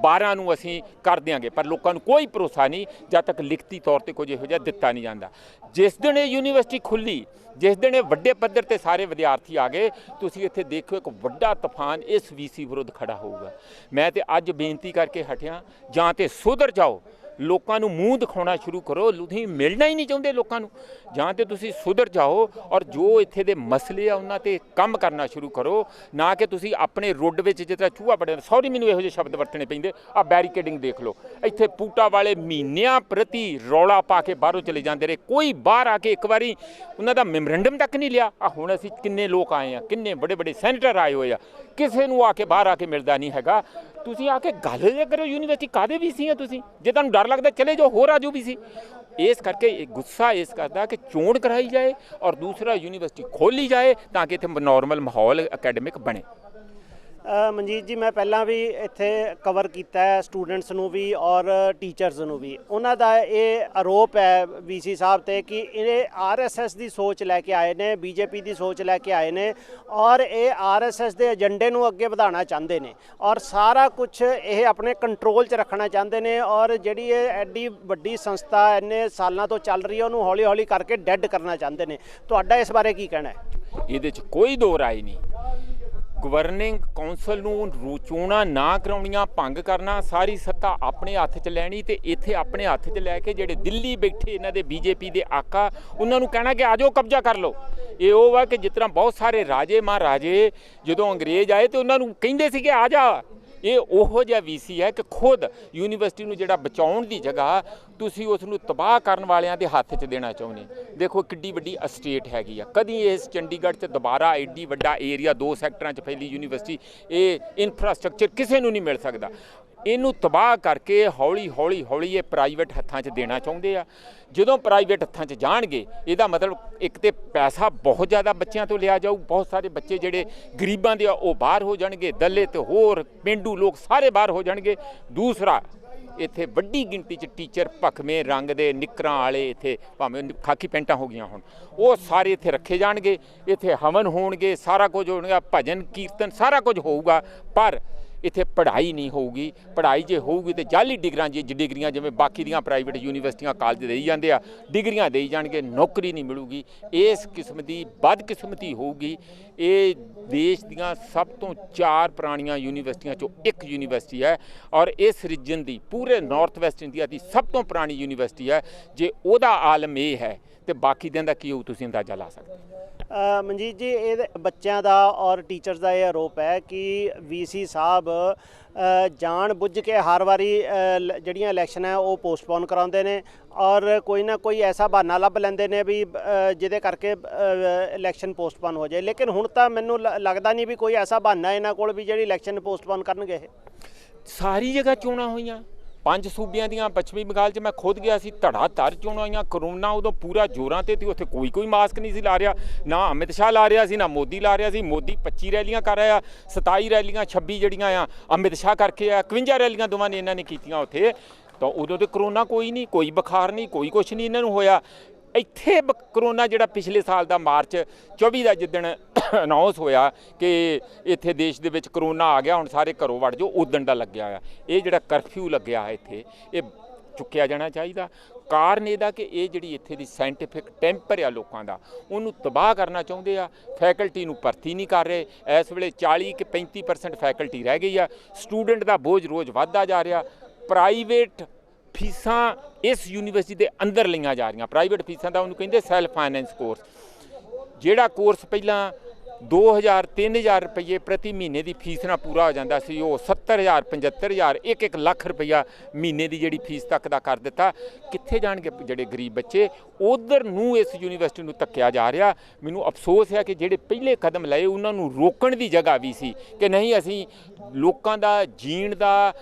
12 ਨੂੰ ਅਸੀਂ ਕਰ ਦਿਆਂਗੇ, ਪਰ ਲੋਕਾਂ ਨੂੰ ਕੋਈ ਭਰੋਸਾ ਨਹੀਂ ਜਦ ਤੱਕ ਲਿਖਤੀ ਤੌਰ 'ਤੇ ਕੁਝ ਇਹੋ ਜਿਹਾ ਦਿੱਤਾ ਨਹੀਂ ਜਾਂਦਾ। ਜਿਸ ਦਿਨ ਇਹ ਯੂਨੀਵਰਸਿਟੀ ਖੁੱਲ੍ਹੀ, ਜਿਸ ਦਿਨ ਇਹ ਵੱਡੇ ਪੱਧਰ 'ਤੇ ਸਾਰੇ ਵਿਦਿਆਰਥੀ ਆ ਗਏ, ਤੁਸੀਂ ਇੱਥੇ ਦੇਖੋ ਇੱਕ ਵੱਡਾ ਤੂਫਾਨ ਇਸ VC ਵਿਰੁੱਧ ਖੜਾ ਹੋਊਗਾ। ਮੈਂ ਤੇ ਅੱਜ ਬੇਨਤੀ ਕਰਕੇ ਹਟਿਆ, ਜਾਂ ਤੇ ਸੁਧਰ ਜਾਓ, ਲੋਕਾਂ ਨੂੰ ਮੂੰਹ ਦਿਖਾਉਣਾ ਸ਼ੁਰੂ ਕਰੋ, ਤੁਸੀਂ ਮਿਲਣਾ ਹੀ ਨਹੀਂ ਚਾਹੁੰਦੇ ਲੋਕਾਂ ਨੂੰ, ਜਾਂ ਤੇ ਤੁਸੀਂ ਸੁਧਰ ਜਾਓ ਔਰ ਜੋ ਇੱਥੇ ਦੇ ਮਸਲੇ ਆ ਉਹਨਾਂ 'ਤੇ ਕੰਮ ਕਰਨਾ ਸ਼ੁਰੂ ਕਰੋ, ਨਾ ਕਿ ਤੁਸੀਂ ਆਪਣੇ ਰੋਡ ਵਿੱਚ ਜਿਸ ਤਰ੍ਹਾਂ ਚੂਹਾ ਬੜਿਆ, ਸੌਰੀ ਮੈਨੂੰ ਇਹੋ ਜਿਹੇ ਸ਼ਬਦ ਵਰਤਣੇ ਪੈਂਦੇ ਆ। ਬੈਰੀਕੇਡਿੰਗ ਦੇਖ ਲਓ, ਇੱਥੇ ਪੂਟਾ ਵਾਲੇ ਮਹੀਨਿਆਂ ਪ੍ਰਤੀ ਰੌਲਾ ਪਾ ਕੇ ਬਾਹਰੋਂ ਚਲੇ ਜਾਂਦੇ ਰਹੇ, ਕੋਈ ਬਾਹਰ ਆ ਕੇ ਇੱਕ ਵਾਰੀ ਉਹਨਾਂ ਦਾ ਮੈਮੋਰੈਂਡਮ ਤੱਕ ਨਹੀਂ ਲਿਆ। ਆ ਹੁਣ ਅਸੀਂ ਕਿੰਨੇ ਲੋਕ ਆਏ ਆ, ਕਿੰਨੇ ਵੱਡੇ ਸੈਨੇਟਰ ਆਏ ਹੋਏ ਆ, ਕਿਸੇ ਨੂੰ ਆ ਕੇ ਬਾਹਰ ਆ ਕੇ ਮਿਲਦਾ ਨਹੀਂ ਹੈਗਾ। ਤੁਸੀਂ ਆ ਕੇ ਗੱਲ ਜੇ ਕਰੋ, ਯੂਨੀਵਰਸਿਟੀ ਕਾਹਦੇ VC ਆ ਤੁਸੀਂ? ਜੇ ਤੁਹਾਨੂੰ ਡਰ ਲੱਗਦਾ ਚਲੇ ਜਾਓ, ਹੋਰ ਆ ਜਾਓ VC। ਇਸ ਕਰਕੇ ਗੁੱਸਾ ਇਸ ਕਰਦਾ ਕਿ ਚੋਣ ਕਰਾਈ ਜਾਏ ਔਰ ਦੂਸਰਾ ਯੂਨੀਵਰਸਿਟੀ ਖੋਲ੍ਹੀ ਜਾਏ ਤਾਂ ਕਿ ਇੱਥੇ ਨਾਰਮਲ ਮਾਹੌਲ ਅਕੈਡਮਿਕ ਬਣੇ। ਮਨਜੀਤ ਜੀ, ਮੈਂ ਪਹਿਲਾਂ ਵੀ ਇੱਥੇ ਕਵਰ ਕੀਤਾ ਹੈ ਸਟੂਡੈਂਟਸ ਨੂੰ ਵੀ ਔਰ ਟੀਚਰਸ ਨੂੰ ਵੀ। ਉਹਨਾਂ ਦਾ ਇਹ ਆਰੋਪ ਹੈ VC ਸਾਹਿਬ ਤੇ ਕਿ ਇਹ RSS ਦੀ ਸੋਚ ਲੈ ਕੇ ਆਏ ਨੇ, BJP ਦੀ ਸੋਚ ਲੈ ਕੇ ਆਏ ਨੇ ਔਰ ਇਹ RSS ਦੇ ਏਜੰਡੇ ਨੂੰ ਅੱਗੇ ਵਧਾਉਣਾ ਚਾਹੁੰਦੇ ਨੇ ਔਰ ਸਾਰਾ ਕੁਝ ਇਹ ਆਪਣੇ ਕੰਟਰੋਲ 'ਚ ਰੱਖਣਾ ਚਾਹੁੰਦੇ ਨੇ ਔਰ ਜਿਹੜੀ ਇਹ ਐਡੀ ਵੱਡੀ ਸੰਸਥਾ ਇੰਨੇ ਸਾਲਾਂ ਤੋਂ ਚੱਲ ਰਹੀ ਹੈ ਉਹਨੂੰ ਹੌਲੀ ਹੌਲੀ ਕਰਕੇ ਡੈੱਡ ਕਰਨਾ ਚਾਹੁੰਦੇ ਨੇ। ਤੁਹਾਡਾ ਇਸ ਬਾਰੇ ਕੀ ਕਹਿਣਾ ਹੈ? ਇਹਦੇ 'ਚ ਕੋਈ ਦੋ ਰਾਏ ਨਹੀਂ। ਗਵਰਨਿੰਗ ਕੌਂਸਲ ਨੂੰ ਚੋਣਾਂ ਨਾ ਕਰਾਉਣੀਆਂ, ਭੰਗ ਕਰਨਾ, ਸਾਰੀ ਸੱਤਾ ਆਪਣੇ ਹੱਥ 'ਚ ਲੈਣੀ ਤੇ ਇੱਥੇ ਆਪਣੇ ਹੱਥ 'ਚ ਲੈ ਕੇ ਜਿਹੜੇ ਦਿੱਲੀ ਬੈਠੇ ਇਹਨਾਂ ਦੇ BJP ਦੇ ਆਕਾ, ਉਹਨਾਂ ਨੂੰ ਕਹਿਣਾ ਕਿ ਆ ਜਾਓ ਕਬਜ਼ਾ ਕਰ ਲਓ। ਇਹ ਉਹ ਵਾ ਕਿ ਜਿਸ ਤਰ੍ਹਾਂ ਬਹੁਤ ਸਾਰੇ ਰਾਜੇ ਮਹਾਰਾਜੇ ਜਦੋਂ ਅੰਗਰੇਜ਼ ਆਏ ਤੇ ਉਹਨਾਂ ਨੂੰ ਕਹਿੰਦੇ ਸੀ ਕਿ ਆ ਜਾ। ਇਹ ਉਹੋ ਜਿਹਾ VC ਹੈ ਕਿ ਖੁਦ ਯੂਨੀਵਰਸਿਟੀ ਨੂੰ ਜਿਹੜਾ ਬਚਾਉਣ ਦੀ ਜਗ੍ਹਾ ਤੁਸੀਂ ਉਸ ਨੂੰ ਤਬਾਹ ਕਰਨ ਵਾਲਿਆਂ ਦੇ ਹੱਥ 'ਚ ਦੇਣਾ ਚਾਹੁੰਦੇ। ਦੇਖੋ ਕਿੱਡੀ ਵੱਡੀ ਅਸਟੇਟ ਹੈਗੀ ਆ, ਕਦੀ ਇਸ ਚੰਡੀਗੜ੍ਹ 'ਚ ਦੁਬਾਰਾ ਐਡੀ ਵੱਡਾ ਏਰੀਆ 2 ਸੈਕਟਰਾਂ 'ਚ ਫੈਲੀ ਯੂਨੀਵਰਸਿਟੀ, ਇਹ ਇਨਫਰਾਸਟ੍ਰਕਚਰ ਕਿਸੇ ਨੂੰ ਨਹੀਂ ਮਿਲ ਸਕਦਾ। ਇਹਨੂੰ ਤਬਾਹ ਕਰਕੇ ਹੌਲੀ ਹੌਲੀ ਇਹ ਪ੍ਰਾਈਵੇਟ ਹੱਥਾਂ 'ਚ ਦੇਣਾ ਚਾਹੁੰਦੇ ਆ। ਜਦੋਂ ਪ੍ਰਾਈਵੇਟ ਹੱਥਾਂ 'ਚ ਜਾਣਗੇ, ਇਹਦਾ ਮਤਲਬ ਇੱਕ ਤੇ ਪੈਸਾ ਬਹੁਤ ਜ਼ਿਆਦਾ ਬੱਚਿਆਂ ਤੋਂ ਲਿਆ ਜਾਊ, ਬਹੁਤ ਸਾਰੇ ਬੱਚੇ ਜਿਹੜੇ ਗਰੀਬਾਂ ਦੇ ਆ ਉਹ ਬਾਹਰ ਹੋ ਜਾਣਗੇ, ਦਲਿਤ ਹੋਰ ਪੇਂਡੂ ਲੋਕ ਸਾਰੇ ਬਾਹਰ ਹੋ ਜਾਣਗੇ। ਦੂਸਰਾ, ਇੱਥੇ ਵੱਡੀ ਗਿਣਤੀ 'ਚ ਟੀਚਰ ਭਖਵੇਂ ਰੰਗ ਦੇ ਨਿੱਕਰਾਂ ਵਾਲੇ, ਇੱਥੇ ਭਾਵੇਂ ਖਾਕੀ ਪੈਂਟਾਂ ਹੋ ਗਈਆਂ ਹੁਣ, ਉਹ ਸਾਰੇ ਇੱਥੇ ਰੱਖੇ ਜਾਣਗੇ। ਇੱਥੇ ਹਵਨ ਹੋਣਗੇ, ਸਾਰਾ ਕੁਝ ਹੋਣਗਾ, ਭਜਨ ਕੀਰਤਨ ਸਾਰਾ ਕੁਝ ਹੋਊਗਾ, ਪਰ ਇੱਥੇ ਪੜ੍ਹਾਈ ਨਹੀਂ ਹੋਊਗੀ। ਪੜ੍ਹਾਈ ਜੇ ਹੋਊਗੀ ਤੇ ਜਾਲੀ ਡਿਗਰੀਆਂ ਜਿਵੇਂ ਬਾਕੀ ਦੀਆਂ ਪ੍ਰਾਈਵੇਟ ਯੂਨੀਵਰਸਿਟੀਆਂ ਕਾਲਜ ਦੇਈ ਜਾਂਦੇ ਆ, ਡਿਗਰੀਆਂ ਦੇਈ ਜਾਣਗੇ, ਨੌਕਰੀ ਨਹੀਂ ਮਿਲੂਗੀ। ਇਸ ਕਿਸਮ ਦੀ ਬਦਕਿਸਮਤੀ ਹੋਊਗੀ। ਇਹ ਦੇਸ਼ ਦੀਆਂ ਸਭ ਤੋਂ 4 ਪੁਰਾਣੀਆਂ ਯੂਨੀਵਰਸਿਟੀਆਂ 'ਚੋਂ ਇੱਕ ਯੂਨੀਵਰਸਿਟੀ ਹੈ ਔਰ ਇਸ ਰੀਜਨ ਦੀ, ਪੂਰੇ ਨਾਰਥ ਵੈਸਟ ਇੰਡੀਆ ਦੀ ਸਭ ਤੋਂ ਪੁਰਾਣੀ ਯੂਨੀਵਰਸਿਟੀ ਹੈ। ਜੇ ਉਹਦਾ ਆਲਮ ਇਹ ਹੈ ਤੇ ਬਾਕੀ ਦਿਨ ਦਾ ਕੀ ਹੋਊ ਤੁਸੀਂ ਅੰਦਾਜ਼ਾ ਲਾ ਸਕਦੇ। ਮਨਜੀਤ ਜੀ, ਇਹ ਬੱਚਿਆਂ ਦਾ ਔਰ ਟੀਚਰਸ ਦਾ ਇਹ ਆਰੋਪ ਹੈ ਕਿ VC ਸਾਹਿਬ ਜਾਣ ਬੁੱਝ ਕੇ ਹਰ ਵਾਰੀ ਜਿਹੜੀਆਂ ਇਲੈਕਸ਼ਨ ਹੈ ਉਹ ਪੋਸਟਪੋਨ ਕਰਾਉਂਦੇ ਨੇ ਔਰ ਕੋਈ ਨਾ ਕੋਈ ਐਸਾ ਬਹਾਨਾ ਲੱਭ ਲੈਂਦੇ ਨੇ ਵੀ ਜਿਹਦੇ ਕਰਕੇ ਇਲੈਕਸ਼ਨ ਪੋਸਟਪੋਨ ਹੋ ਜਾਏ। ਲੇਕਿਨ ਹੁਣ ਤਾਂ ਮੈਨੂੰ ਲੱਗਦਾ ਨਹੀਂ ਵੀ ਕੋਈ ਐਸਾ ਬਹਾਨਾ ਇਹਨਾਂ ਕੋਲ ਵੀ ਜਿਹੜੀ ਇਲੈਕਸ਼ਨ ਪੋਸਟਪੋਨ ਕਰਨਗੇ। ਇਹ ਸਾਰੀ ਜਗ੍ਹਾ ਚੋਣਾਂ ਹੋਈਆਂ, 5 ਸੂਬਿਆਂ ਦੀਆਂ। ਪੱਛਮੀ ਬੰਗਾਲ 'ਚ ਮੈਂ ਖੁਦ ਗਿਆ ਸੀ, ਧੜਾ ਧੜ ਚੋਣਾਂ ਹੋਈਆਂ। ਕਰੋਨਾ ਉਦੋਂ ਪੂਰਾ ਜ਼ੋਰਾਂ 'ਤੇ ਸੀ, ਉੱਥੇ ਕੋਈ ਮਾਸਕ ਨਹੀਂ ਸੀ ਲਾ ਰਿਹਾ, ਨਾ ਅਮਿਤ ਸ਼ਾਹ ਲਾ ਰਿਹਾ ਸੀ, ਨਾ ਮੋਦੀ ਲਾ ਰਿਹਾ ਸੀ। ਮੋਦੀ 25 ਰੈਲੀਆਂ ਕਰ ਰਿਹਾ, 27 ਰੈਲੀਆਂ 26 ਜਿਹੜੀਆਂ ਆ ਅਮਿਤ ਸ਼ਾਹ ਕਰਕੇ ਆ, 51 ਰੈਲੀਆਂ ਦੋਵਾਂ ਨੇ ਇਹਨਾਂ ਨੇ ਕੀਤੀਆਂ ਉੱਥੇ। ਤਾਂ ਉਦੋਂ ਤੇ ਕਰੋਨਾ ਕੋਈ ਨਹੀਂ, ਕੋਈ ਬੁਖਾਰ ਨਹੀਂ, ਕੋਈ ਕੁਛ ਨਹੀਂ ਇਹਨਾਂ ਨੂੰ ਹੋਇਆ। ਇੱਥੇ ਕਰੋਨਾ ਜਿਹੜਾ ਪਿਛਲੇ ਸਾਲ ਦਾ ਮਾਰਚ 24 ਦਾ ਜਿੱਦਣ ਅਨਾਉਂਸ ਹੋਇਆ ਕਿ ਇੱਥੇ ਦੇਸ਼ ਦੇ ਵਿੱਚ ਕਰੋਨਾ ਆ ਗਿਆ, ਹੁਣ ਸਾਰੇ ਘਰੋਂ ਵੜ ਜਾਓ, ਉਦਣ ਦਾ ਲੱਗਿਆ ਹੋਇਆ। ਇਹ ਜਿਹੜਾ ਕਰਫਿਊ ਲੱਗਿਆ ਇੱਥੇ, ਇਹ ਚੁੱਕਿਆ ਜਾਣਾ ਚਾਹੀਦਾ। ਕਾਰਨ ਇਹਦਾ ਕਿ ਇਹ ਜਿਹੜੀ ਇੱਥੇ ਦੀ ਸਾਇੰਟੀਫਿਕ ਟੈਂਪਰ ਆ ਲੋਕਾਂ ਦਾ, ਉਹਨੂੰ ਤਬਾਹ ਕਰਨਾ ਚਾਹੁੰਦੇ ਆ। ਫੈਕਲਟੀ ਨੂੰ ਭਰਤੀ ਨਹੀਂ ਕਰ ਰਹੇ। ਇਸ ਵੇਲੇ 40 ਕਿ 35% ਫੈਕਲਟੀ ਰਹਿ ਗਈ ਆ। ਸਟੂਡੈਂਟ ਦਾ ਬੋਝ ਰੋਜ਼ ਵੱਧਦਾ ਜਾ ਰਿਹਾ। ਪ੍ਰਾਈਵੇਟ ਫੀਸਾਂ ਇਸ ਯੂਨੀਵਰਸਿਟੀ ਦੇ ਅੰਦਰ ਲਈਆਂ ਜਾ ਰਹੀਆਂ। ਪ੍ਰਾਈਵੇਟ ਫੀਸਾਂ ਦਾ ਉਹਨੂੰ ਕਹਿੰਦੇ ਸੈਲਫ ਫਾਈਨੈਂਸ ਕੋਰਸ। ਜਿਹੜਾ ਕੋਰਸ ਪਹਿਲਾਂ 2000-3000 ਰੁਪਏ ਪ੍ਰਤੀ ਮਹੀਨੇ ਦੀ ਫੀਸ ਨਾਲ ਪੂਰਾ ਹੋ ਜਾਂਦਾ ਸੀ, ਉਹ 70,000 75,000 1-1 ਲੱਖ ਰੁਪਈਆ ਮਹੀਨੇ ਦੀ ਜਿਹੜੀ ਫੀਸ ਤੱਕ ਦਾ ਕਰ ਦਿੱਤਾ। ਕਿੱਥੇ ਜਾਣਗੇ ਜਿਹੜੇ ਗਰੀਬ ਬੱਚੇ? ਉਧਰ ਨੂੰ ਇਸ ਯੂਨੀਵਰਸਿਟੀ ਨੂੰ ਧੱਕਿਆ ਜਾ ਰਿਹਾ। ਮੈਨੂੰ ਅਫਸੋਸ ਹੈ ਕਿ ਜਿਹੜੇ ਪਹਿਲੇ ਕਦਮ ਲਏ ਉਹਨਾਂ ਨੂੰ ਰੋਕਣ ਦੀ ਜਗ੍ਹਾ ਵੀ ਸੀ ਕਿ ਨਹੀਂ, ਅਸੀਂ ਲੋਕਾਂ ਦਾ ਜੀਣ ਦਾ,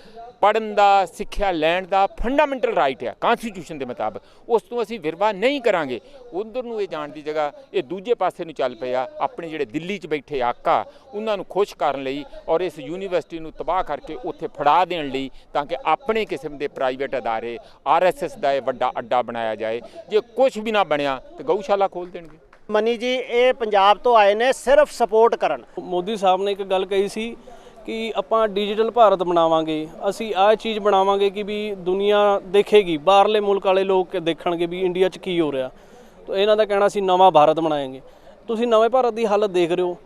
ਪੜ੍ਹਨ ਦਾ, ਸਿੱਖਿਆ ਲੈਣ ਦਾ ਫੰਡਾਮੈਂਟਲ ਰਾਈਟ ਹੈ ਕਨਸਟੀਟਿਊਸ਼ਨ ਦੇ ਮੁਤਾਬਕ, ਉਸ ਤੋਂ ਅਸੀਂ ਵਿਰਵਾ ਨਹੀਂ ਕਰਾਂਗੇ। ਉਧਰ ਨੂੰ ਇਹ ਜਾਣ ਦੀ ਜਗ੍ਹਾ ਇਹ ਦੂਜੇ ਪਾਸੇ ਨੂੰ ਚੱਲ ਪਿਆ। ਆਪਣੇ ਜਿਹੜੇ ਦਿੱਲੀ 'ਚ ਬੈਠੇ ਆਕਾ, ਉਹਨਾਂ ਨੂੰ ਖੁਸ਼ ਕਰਨ ਲਈ ਔਰ ਇਸ ਯੂਨੀਵਰਸਿਟੀ ਨੂੰ ਤਬਾਹ ਕਰਕੇ ਉੱਥੇ ਫੜਾ ਦੇਣ ਲਈ, ਤਾਂ ਕਿ ਆਪਣੇ ਕਿਸਮ ਦੇ ਪ੍ਰਾਈਵੇਟ ਅਦਾਰੇ, RSS ਦਾ ਇਹ ਵੱਡਾ ਅੱਡਾ ਬਣਾਇਆ ਜਾਏ। ਜੇ ਕੁਝ ਵੀ ਨਾ ਬਣਿਆ ਤਾਂ ਗਊਸ਼ਾਲਾ ਖੋਲ੍ਹ ਦੇਣਗੇ। ਮਨੀ ਜੀ, ਇਹ ਪੰਜਾਬ ਤੋਂ ਆਏ ਨੇ ਸਿਰਫ ਸਪੋਰਟ ਕਰਨ। ਮੋਦੀ ਸਾਹਿਬ ਨੇ ਇੱਕ ਗੱਲ ਕਹੀ ਸੀ ਕਿ ਆਪਾਂ ਡਿਜੀਟਲ ਭਾਰਤ ਬਣਾਵਾਂਗੇ, ਅਸੀਂ ਆਹ ਚੀਜ਼ ਬਣਾਵਾਂਗੇ ਕਿ ਵੀ ਦੁਨੀਆ ਦੇਖੇਗੀ, ਬਾਹਰਲੇ ਮੁਲਕ ਵਾਲੇ ਲੋਕ ਦੇਖਣਗੇ ਵੀ ਇੰਡੀਆ 'ਚ ਕੀ ਹੋ ਰਿਹਾ। ਤਾਂ ਇਹਨਾਂ ਦਾ ਕਹਿਣਾ ਸੀ ਨਵਾਂ ਭਾਰਤ ਬਣਾਏਂਗੇ। ਤੁਸੀਂ ਨਵੇਂ ਭਾਰਤ ਦੀ ਹਾਲਤ ਦੇਖ ਰਹੇ ਹੋ।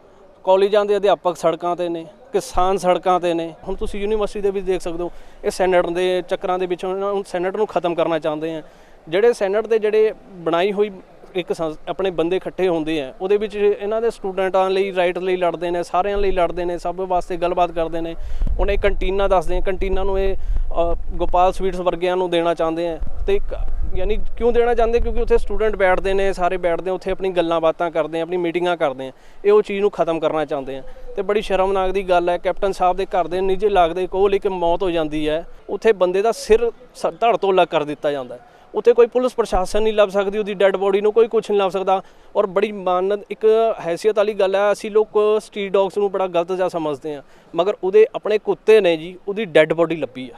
ਕਾਲਜਾਂ ਦੇ ਅਧਿਆਪਕ ਸੜਕਾਂ ਤੇ ਨੇ, ਕਿਸਾਨ ਸੜਕਾਂ ਤੇ ਨੇ। ਹੁਣ ਤੁਸੀਂ ਯੂਨੀਵਰਸਿਟੀ ਦੇ ਵਿੱਚ ਦੇਖ ਸਕਦੇ ਹੋ, ਇਹ ਸੈਨੇਟ ਦੇ ਚੱਕਰਾਂ ਦੇ ਵਿੱਚ ਹੁਣ ਸੈਨੇਟ ਨੂੰ ਖਤਮ ਕਰਨਾ ਚਾਹੁੰਦੇ ਆ। ਜਿਹੜੇ ਸੈਨੇਟ ਦੇ ਜਿਹੜੇ ਬਣਾਈ ਹੋਈ ਇੱਕ ਆਪਣੇ ਬੰਦੇ ਇਕੱਠੇ ਹੁੰਦੇ ਆ, ਉਹਦੇ ਵਿੱਚ ਇਹਨਾਂ ਦੇ ਸਟੂਡੈਂਟਾਂ ਲਈ, ਰਾਈਟ ਲਈ ਲੜਦੇ ਨੇ, ਸਾਰਿਆਂ ਲਈ ਲੜਦੇ ਨੇ, ਸਭ ਵਾਸਤੇ ਗੱਲਬਾਤ ਕਰਦੇ ਨੇ। ਹੁਣ ਇਹ ਕੰਟੀਨਾਂ ਦੱਸਦੇ ਆ, ਕੰਟੀਨਾਂ ਨੂੰ ਇਹ ਗੋਪਾਲ ਸਵੀਟਸ ਵਰਗਿਆਂ ਨੂੰ ਦੇਣਾ ਚਾਹੁੰਦੇ ਆ। ਅਤੇ ਯਾਨੀ ਕਿਉਂ ਦੇਣਾ ਚਾਹੁੰਦੇ? ਕਿਉਂਕਿ ਉੱਥੇ ਸਟੂਡੈਂਟ ਬੈਠਦੇ ਨੇ, ਸਾਰੇ ਬੈਠਦੇ, ਉੱਥੇ ਆਪਣੀ ਗੱਲਾਂ ਬਾਤਾਂ ਕਰਦੇ ਆ, ਆਪਣੀ ਮੀਟਿੰਗਾਂ ਕਰਦੇ ਆ। ਇਹ ਉਹ ਚੀਜ਼ ਨੂੰ ਖਤਮ ਕਰਨਾ ਚਾਹੁੰਦੇ ਆ। ਅਤੇ ਬੜੀ ਸ਼ਰਮਨਾਕ ਦੀ ਗੱਲ ਹੈ, ਕੈਪਟਨ ਸਾਹਿਬ ਦੇ ਘਰ ਦੇ ਨਿੱਜੇ ਲੱਗਦੇ ਕੋਲ ਇੱਕ ਮੌਤ ਹੋ ਜਾਂਦੀ ਹੈ, ਉੱਥੇ ਬੰਦੇ ਦਾ ਸਿਰ ਧੜ ਤੋਂ ਅਲੱਗ ਕਰ ਦਿੱਤਾ ਜਾਂਦਾ। ਉੱਥੇ ਕੋਈ ਪੁਲਿਸ ਪ੍ਰਸ਼ਾਸਨ ਨਹੀਂ ਲੱਭ ਸਕਦੀ, ਉਹਦੀ ਡੈੱਡ ਬੋਡੀ ਨੂੰ ਕੋਈ ਕੁਛ ਨਹੀਂ ਲੱਭ ਸਕਦਾ। ਔਰ ਬੜੀ ਮਾਨਤ, ਇੱਕ ਹੈਸੀਅਤ ਵਾਲੀ ਗੱਲ ਹੈ। ਅਸੀਂ ਲੋਕ ਸਟਰੀਟ ਡੌਗਸ ਨੂੰ ਬੜਾ ਗਲਤ ਜਿਹਾ ਸਮਝਦੇ ਹਾਂ, ਮਗਰ ਉਹਦੇ ਆਪਣੇ ਕੁੱਤੇ ਨੇ ਜੀ, ਉਹਦੀ ਡੈੱਡ ਬੋਡੀ ਲੱਭੀ ਆ,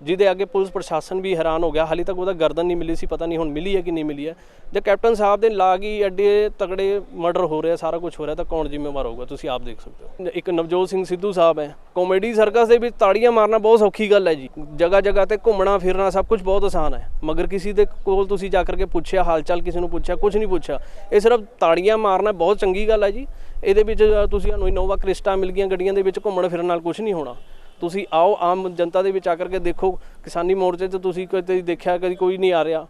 ਜਿਹਦੇ ਅੱਗੇ ਪੁਲਿਸ ਪ੍ਰਸ਼ਾਸਨ ਵੀ ਹੈਰਾਨ ਹੋ ਗਿਆ। ਹਾਲੇ ਤੱਕ ਉਹਦਾ ਗਰਦਨ ਨਹੀਂ ਮਿਲੀ ਸੀ, ਪਤਾ ਨਹੀਂ ਹੁਣ ਮਿਲੀ ਹੈ ਕਿ ਨਹੀਂ ਮਿਲੀ ਹੈ। ਜੇ ਕੈਪਟਨ ਸਾਹਿਬ ਦੇ ਲਾਗ ਹੀ ਐਡੇ ਤਗੜੇ ਮਰਡਰ ਹੋ ਰਿਹਾ, ਸਾਰਾ ਕੁਝ ਹੋ ਰਿਹਾ, ਤਾਂ ਕੌਣ ਜ਼ਿੰਮੇਵਾਰ ਹੋਊਗਾ? ਤੁਸੀਂ ਆਪ ਦੇਖ ਸਕਦੇ ਹੋ। ਇੱਕ ਨਵਜੋਤ ਸਿੰਘ ਸਿੱਧੂ ਸਾਹਿਬ ਹੈ, ਕਾਮੇਡੀ ਸਰਕਸ ਦੇ ਵਿੱਚ ਤਾੜੀਆਂ ਮਾਰਨਾ ਬਹੁਤ ਸੌਖੀ ਗੱਲ ਹੈ ਜੀ। ਜਗ੍ਹਾ ਜਗ੍ਹਾ ਤੇ ਘੁੰਮਣਾ ਫਿਰਨਾ ਸਭ ਕੁਝ ਬਹੁਤ ਆਸਾਨ ਹੈ, ਮਗਰ ਕਿਸੇ ਦੇ ਕੋਲ ਤੁਸੀਂ ਜਾ ਕਰਕੇ ਪੁੱਛਿਆ ਹਾਲ ਚਾਲ, ਕਿਸੇ ਨੂੰ ਪੁੱਛਿਆ, ਕੁਝ ਨਹੀਂ ਪੁੱਛਿਆ। ਇਹ ਸਿਰਫ ਤਾੜੀਆਂ ਮਾਰਨਾ ਬਹੁਤ ਚੰਗੀ ਗੱਲ ਹੈ ਜੀ। ਇਹਦੇ ਵਿੱਚ ਤੁਸੀਂ ਸਾਨੂੰ ਇਨੋਵਾ ਕ੍ਰਿਸਟਾ ਮਿਲ ਗਈਆਂ, ਗੱਡੀਆਂ ਦੇ ਵਿੱਚ ਘੁੰਮਣ ਫਿਰਨ ਨਾਲ ਕੁਝ ਨਹੀਂ ਹੋਣਾ। ਤੁਸੀਂ ਆਓ ਆਮ ਜਨਤਾ ਦੇ ਵਿੱਚ ਆ ਕਰਕੇ ਦੇਖੋ। ਕਿਸਾਨੀ ਮੋਰਚੇ 'ਤੇ ਤੁਸੀਂ ਕਦੇ ਦੇਖਿਆ? ਕਦੀ ਕੋਈ ਨਹੀਂ ਆ ਰਿਹਾ।